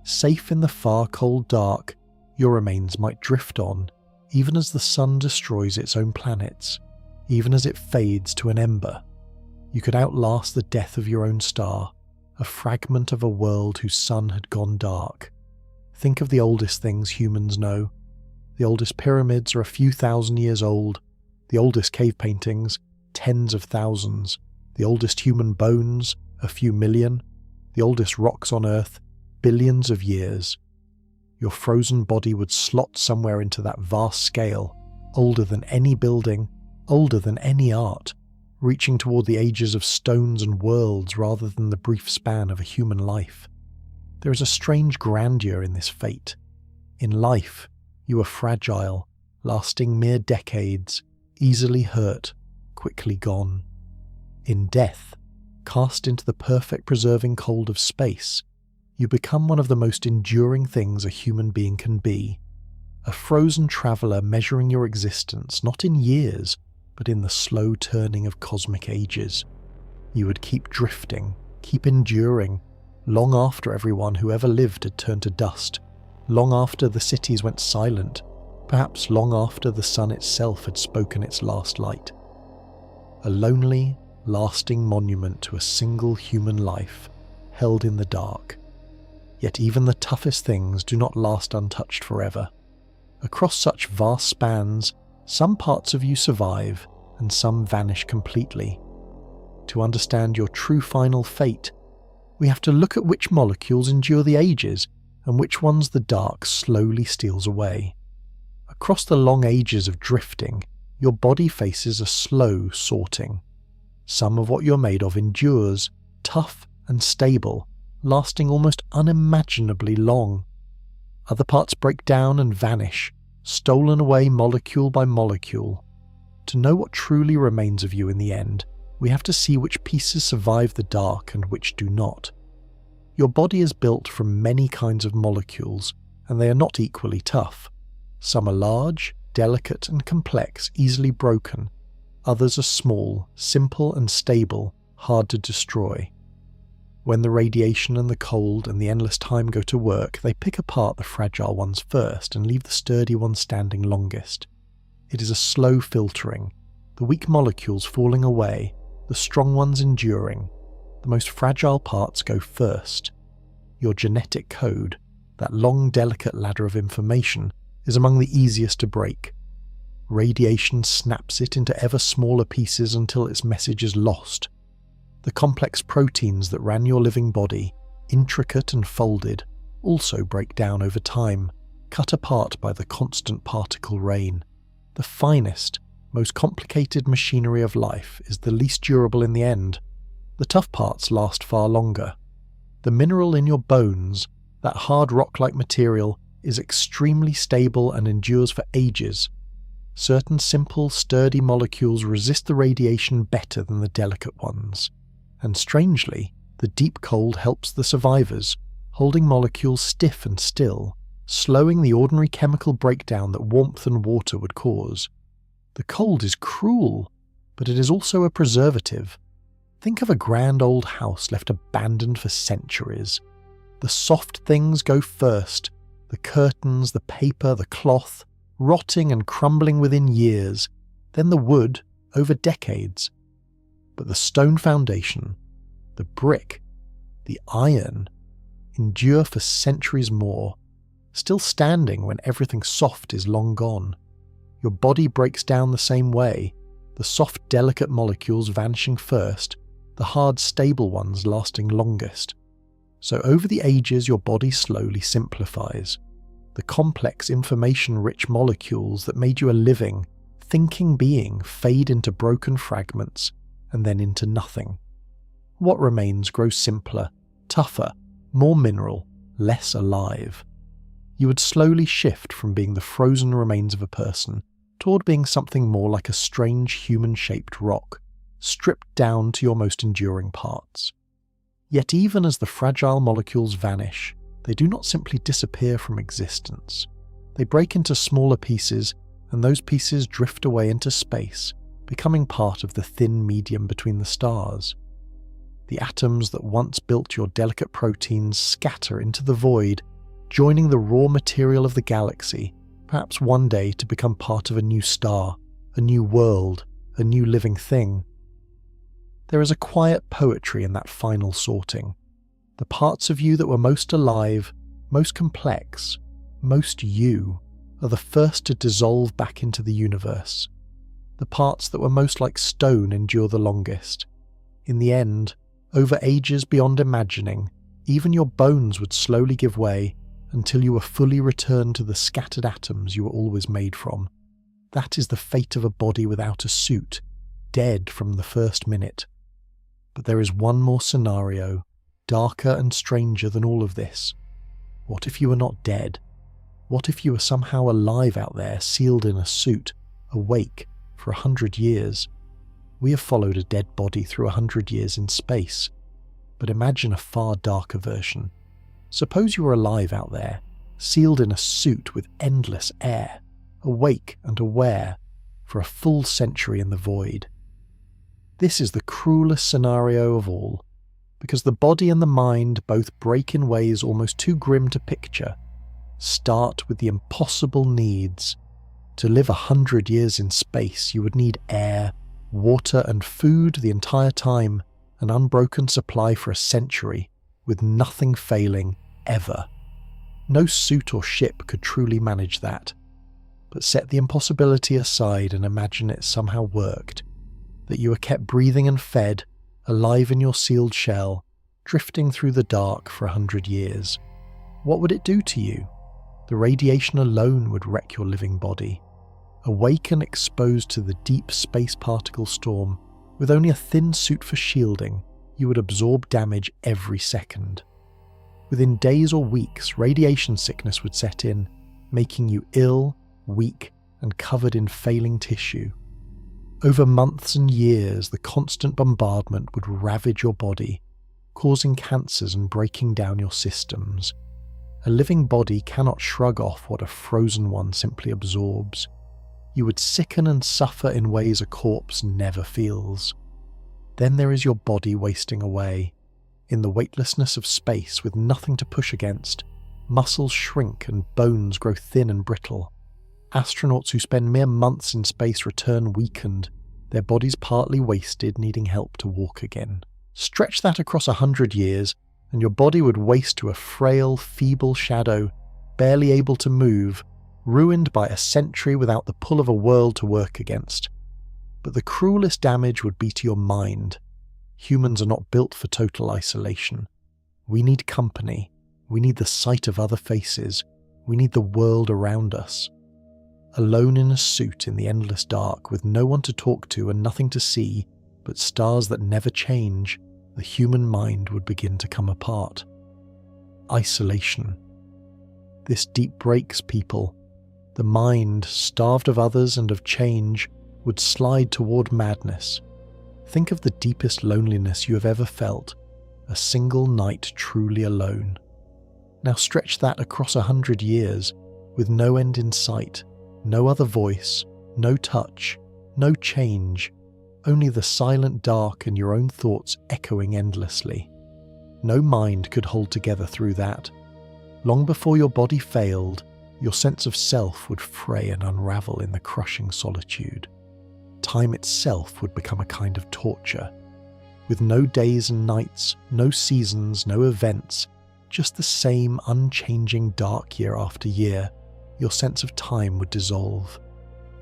Safe in the far cold dark, your remains might drift on, even as the sun destroys its own planets, even as it fades to an ember. You could outlast the death of your own star, a fragment of a world whose sun had gone dark. Think of the oldest things humans know. The oldest pyramids are a few thousand years old, the oldest cave paintings, tens of thousands, the oldest human bones, a few million, the oldest rocks on Earth, billions of years. Your frozen body would slot somewhere into that vast scale, older than any building, older than any art, reaching toward the ages of stones and worlds rather than the brief span of a human life. There is a strange grandeur in this fate. In life, you are fragile, lasting mere decades, easily hurt, quickly gone. In death, cast into the perfect preserving cold of space, you become one of the most enduring things a human being can be. A frozen traveller measuring your existence not in years, but in the slow turning of cosmic ages. You would keep drifting, keep enduring, long after everyone who ever lived had turned to dust, long after the cities went silent, perhaps long after the sun itself had spoken its last light. A lonely, lasting monument to a single human life, held in the dark. Yet even the toughest things do not last untouched forever. Across such vast spans, some parts of you survive and some vanish completely. To understand your true final fate, we have to look at which molecules endure the ages and which ones the dark slowly steals away. Across the long ages of drifting, your body faces a slow sorting. Some of what you're made of endures, tough and stable, lasting almost unimaginably long. Other parts break down and vanish, stolen away molecule by molecule. To know what truly remains of you in the end, we have to see which pieces survive the dark and which do not. Your body is built from many kinds of molecules, and they are not equally tough. Some are large, delicate and complex, easily broken. Others are small, simple and stable, hard to destroy. When the radiation and the cold and the endless time go to work, they pick apart the fragile ones first and leave the sturdy ones standing longest. It is a slow filtering, the weak molecules falling away, the strong ones enduring. The most fragile parts go first. Your genetic code, that long delicate ladder of information, is among the easiest to break. Radiation snaps it into ever smaller pieces until its message is lost. The complex proteins that ran your living body, intricate and folded, also break down over time, cut apart by the constant particle rain. The finest, most complicated machinery of life is the least durable in the end. The tough parts last far longer. The mineral in your bones, that hard rock-like material, is extremely stable and endures for ages. Certain simple, sturdy molecules resist the radiation better than the delicate ones. And strangely, the deep cold helps the survivors, holding molecules stiff and still, slowing the ordinary chemical breakdown that warmth and water would cause. The cold is cruel, but it is also a preservative. Think of a grand old house left abandoned for centuries. The soft things go first, the curtains, the paper, the cloth, rotting and crumbling within years, then the wood over decades. But the stone foundation, the brick, the iron, endure for centuries more, still standing when everything soft is long gone. Your body breaks down the same way, the soft, delicate molecules vanishing first, the hard, stable ones lasting longest. So over the ages your body slowly simplifies. The complex, information-rich molecules that made you a living, thinking being fade into broken fragments, and then into nothing. What remains grows simpler, tougher, more mineral, less alive. You would slowly shift from being the frozen remains of a person toward being something more like a strange human-shaped rock, stripped down to your most enduring parts. Yet even as the fragile molecules vanish, they do not simply disappear from existence. They break into smaller pieces, and those pieces drift away into space, becoming part of the thin medium between the stars. The atoms that once built your delicate proteins scatter into the void, joining the raw material of the galaxy, perhaps one day to become part of a new star, a new world, a new living thing. There is a quiet poetry in that final sorting. The parts of you that were most alive, most complex, most you, are the first to dissolve back into the universe. The parts that were most like stone endure the longest. In the end, over ages beyond imagining, even your bones would slowly give way until you were fully returned to the scattered atoms you were always made from. That is the fate of a body without a suit, dead from the first minute. But there is one more scenario, darker and stranger than all of this. What if you were not dead? What if you were somehow alive out there, sealed in a suit, awake for 100 years? We have followed a dead body through 100 years in space, but imagine a far darker version. Suppose you were alive out there, sealed in a suit with endless air, awake and aware for a full century in the void. This is the cruelest scenario of all, because the body and the mind both break in ways almost too grim to picture. Start with the impossible needs. To live 100 years in space, you would need air, water and food the entire time, an unbroken supply for a century, with nothing failing, ever. No suit or ship could truly manage that. But set the impossibility aside and imagine it somehow worked, that you were kept breathing and fed, alive in your sealed shell, drifting through the dark for 100 years. What would it do to you? The radiation alone would wreck your living body. Awake and exposed to the deep space particle storm, with only a thin suit for shielding, you would absorb damage every second. Within days or weeks, radiation sickness would set in, making you ill, weak, and covered in failing tissue. Over months and years, the constant bombardment would ravage your body, causing cancers and breaking down your systems. A living body cannot shrug off what a frozen one simply absorbs. You would sicken and suffer in ways a corpse never feels. Then there is your body wasting away. In the weightlessness of space with nothing to push against, muscles shrink and bones grow thin and brittle. Astronauts who spend mere months in space return weakened, their bodies partly wasted, needing help to walk again. Stretch that across 100 years, and your body would waste to a frail, feeble shadow, barely able to move, ruined by a century without the pull of a world to work against. But the cruelest damage would be to your mind. Humans are not built for total isolation. We need company. We need the sight of other faces. We need the world around us. Alone in a suit in the endless dark, with no one to talk to and nothing to see, but stars that never change, the human mind would begin to come apart. Isolation. This deep breaks people. The mind, starved of others and of change, would slide toward madness. Think of the deepest loneliness you have ever felt, a single night truly alone. Now stretch that across 100 years, with no end in sight, no other voice, no touch, no change, only the silent dark and your own thoughts echoing endlessly. No mind could hold together through that. Long before your body failed, your sense of self would fray and unravel in the crushing solitude. Time itself would become a kind of torture. With no days and nights, no seasons, no events, just the same unchanging dark year after year, your sense of time would dissolve.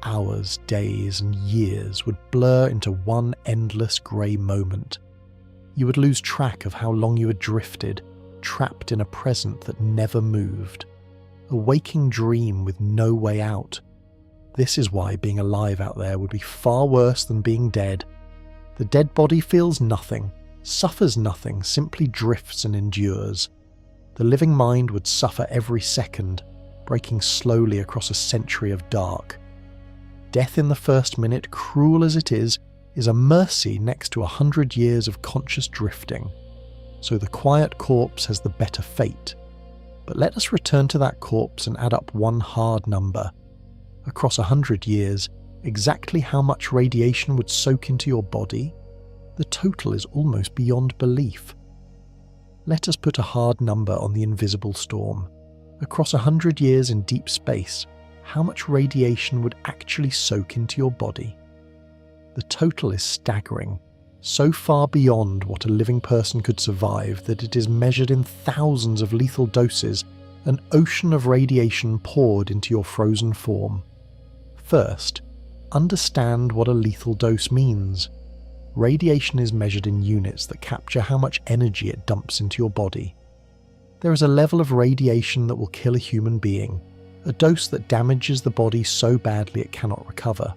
Hours, days, and years would blur into one endless grey moment. You would lose track of how long you had drifted, trapped in a present that never moved. A waking dream with no way out. This is why being alive out there would be far worse than being dead. The dead body feels nothing, suffers nothing, simply drifts and endures. The living mind would suffer every second, breaking slowly across a century of dark. Death in the first minute, cruel as it is a mercy next to 100 years of conscious drifting. So the quiet corpse has the better fate. But let us return to that corpse and add up one hard number. Across 100 years, Exactly how much radiation would soak into your body? The total is almost beyond belief. Let us put a hard number on the invisible storm. Across 100 years in deep space, how much radiation would actually soak into your body? The total is staggering, so far beyond what a living person could survive that it is measured in thousands of lethal doses, an ocean of radiation poured into your frozen form. First, understand what a lethal dose means. Radiation is measured in units that capture how much energy it dumps into your body. There is a level of radiation that will kill a human being, a dose that damages the body so badly it cannot recover.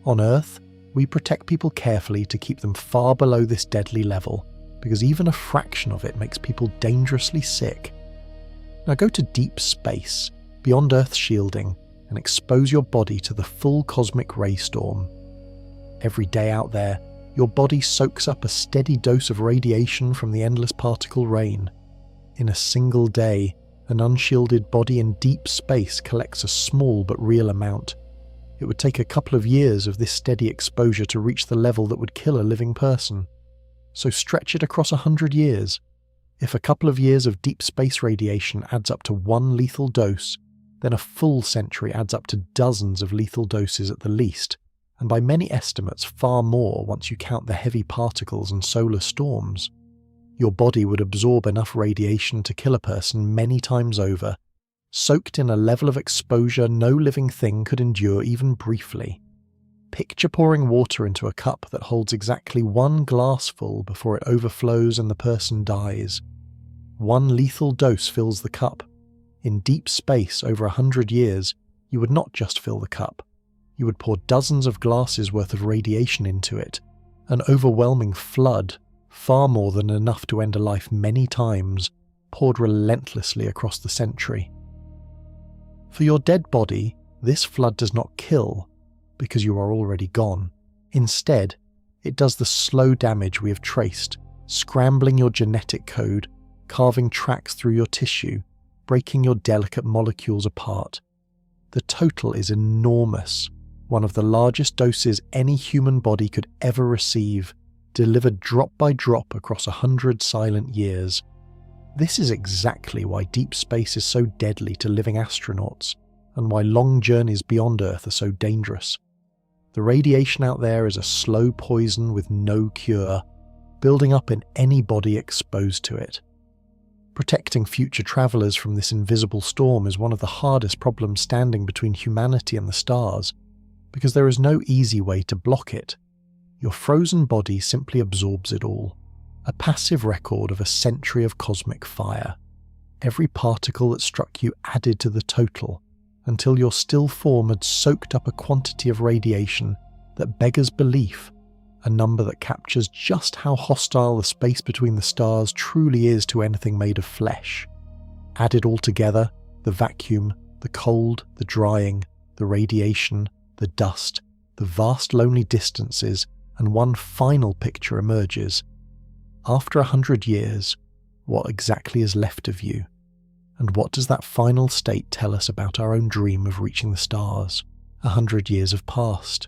On Earth, we protect people carefully to keep them far below this deadly level, because even a fraction of it makes people dangerously sick. Now go to deep space, beyond Earth's shielding, and expose your body to the full cosmic ray storm. Every day out there, your body soaks up a steady dose of radiation from the endless particle rain. In a single day, an unshielded body in deep space collects a small but real amount. It would take a couple of years of this steady exposure to reach the level that would kill a living person. So stretch it across 100 years. If a couple of years of deep space radiation adds up to one lethal dose, then a full century adds up to dozens of lethal doses at the least, and by many estimates far more once you count the heavy particles and solar storms. Your body would absorb enough radiation to kill a person many times over, soaked in a level of exposure no living thing could endure even briefly. Picture pouring water into a cup that holds exactly one glassful before it overflows and the person dies. One lethal dose fills the cup. In deep space over 100 years, you would not just fill the cup. You would pour dozens of glasses worth of radiation into it, an overwhelming flood, far more than enough to end a life many times, poured relentlessly across the century. For your dead body, this flood does not kill, because you are already gone. Instead, it does the slow damage we have traced, scrambling your genetic code, carving tracks through your tissue, breaking your delicate molecules apart. The total is enormous, one of the largest doses any human body could ever receive, delivered drop by drop across 100 silent years. This is exactly why deep space is so deadly to living astronauts, and why long journeys beyond Earth are so dangerous. The radiation out there is a slow poison with no cure, building up in any body exposed to it. Protecting future travelers from this invisible storm is one of the hardest problems standing between humanity and the stars, because there is no easy way to block it. Your frozen body simply absorbs it all, a passive record of a century of cosmic fire. Every particle that struck you added to the total, until your still form had soaked up a quantity of radiation that beggars belief, a number that captures just how hostile the space between the stars truly is to anything made of flesh. Added all together, the vacuum, the cold, the drying, the radiation, the dust, the vast lonely distances, and one final picture emerges. After 100 years, what exactly is left of you? And what does that final state tell us about our own dream of reaching the stars? 100 years have passed.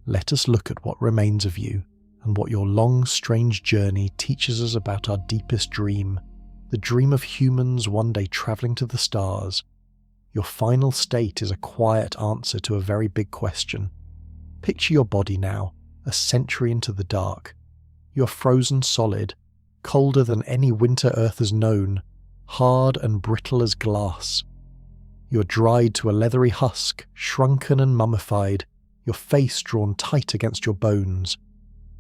Let us look at what remains of you, and what your long, strange journey teaches us about our deepest dream, the dream of humans one day travelling to the stars. Your final state is a quiet answer to a very big question. Picture your body now, a century into the dark. You are frozen solid, colder than any winter Earth has known, hard and brittle as glass. You are dried to a leathery husk, shrunken and mummified, your face drawn tight against your bones.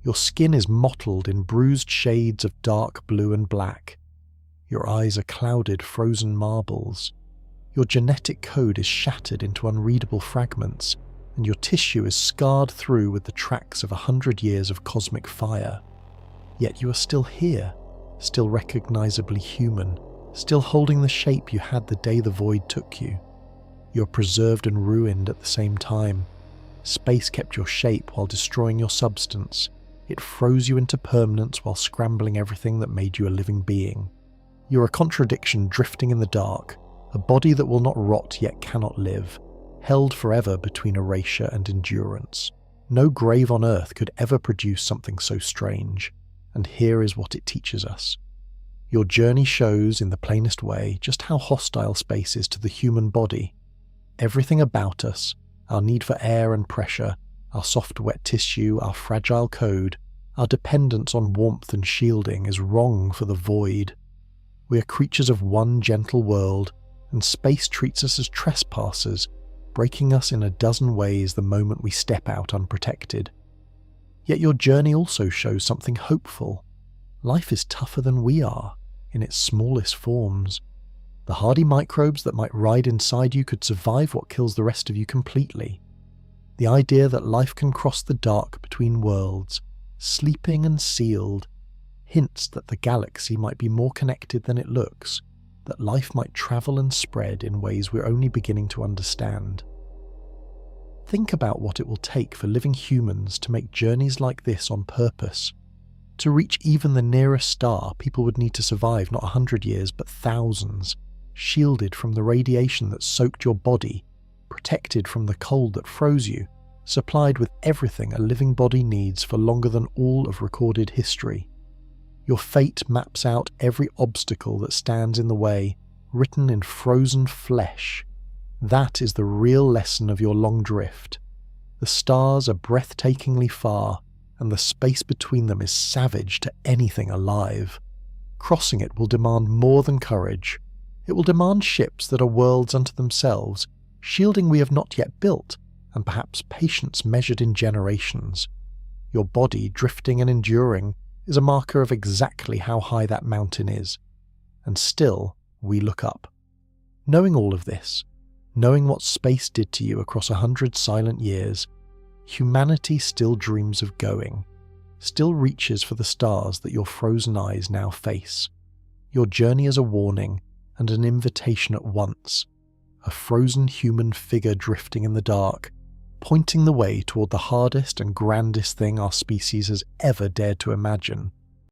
Your skin is mottled in bruised shades of dark blue and black. Your eyes are clouded, frozen marbles. Your genetic code is shattered into unreadable fragments, and your tissue is scarred through with the tracks of 100 years of cosmic fire. Yet you are still here, still recognizably human, still holding the shape you had the day the void took you. You are preserved and ruined at the same time. Space kept your shape while destroying your substance. It froze you into permanence while scrambling everything that made you a living being. You're a contradiction drifting in the dark, a body that will not rot yet cannot live. held forever between erasure and endurance. No grave on Earth could ever produce something so strange, and here is what it teaches us. Your journey shows, in the plainest way, just how hostile space is to the human body. Everything about us, our need for air and pressure, our soft wet tissue, our fragile code, our dependence on warmth and shielding is wrong for the void. We are creatures of one gentle world, and space treats us as trespassers, breaking us in a dozen ways the moment we step out unprotected. Yet your journey also shows something hopeful. Life is tougher than we are, in its smallest forms. The hardy microbes that might ride inside you could survive what kills the rest of you completely. The idea that life can cross the dark between worlds, sleeping and sealed, hints that the galaxy might be more connected than it looks, that life might travel and spread in ways we're only beginning to understand. Think about what it will take for living humans to make journeys like this on purpose. To reach even the nearest star, people would need to survive not 100 years, but thousands, shielded from the radiation that soaked your body, protected from the cold that froze you, supplied with everything a living body needs for longer than all of recorded history. Your fate maps out every obstacle that stands in the way, written in frozen flesh. That is the real lesson of your long drift. The stars are breathtakingly far, and the space between them is savage to anything alive. Crossing it will demand more than courage. It will demand ships that are worlds unto themselves, shielding we have not yet built, and perhaps patience measured in generations. Your body, drifting and enduring, is a marker of exactly how high that mountain is. And still, we look up. Knowing all of this, knowing what space did to you across 100 silent years, humanity still dreams of going, still reaches for the stars that your frozen eyes now face. Your journey is a warning and an invitation at once, a frozen human figure drifting in the dark, pointing the way toward the hardest and grandest thing our species has ever dared to imagine.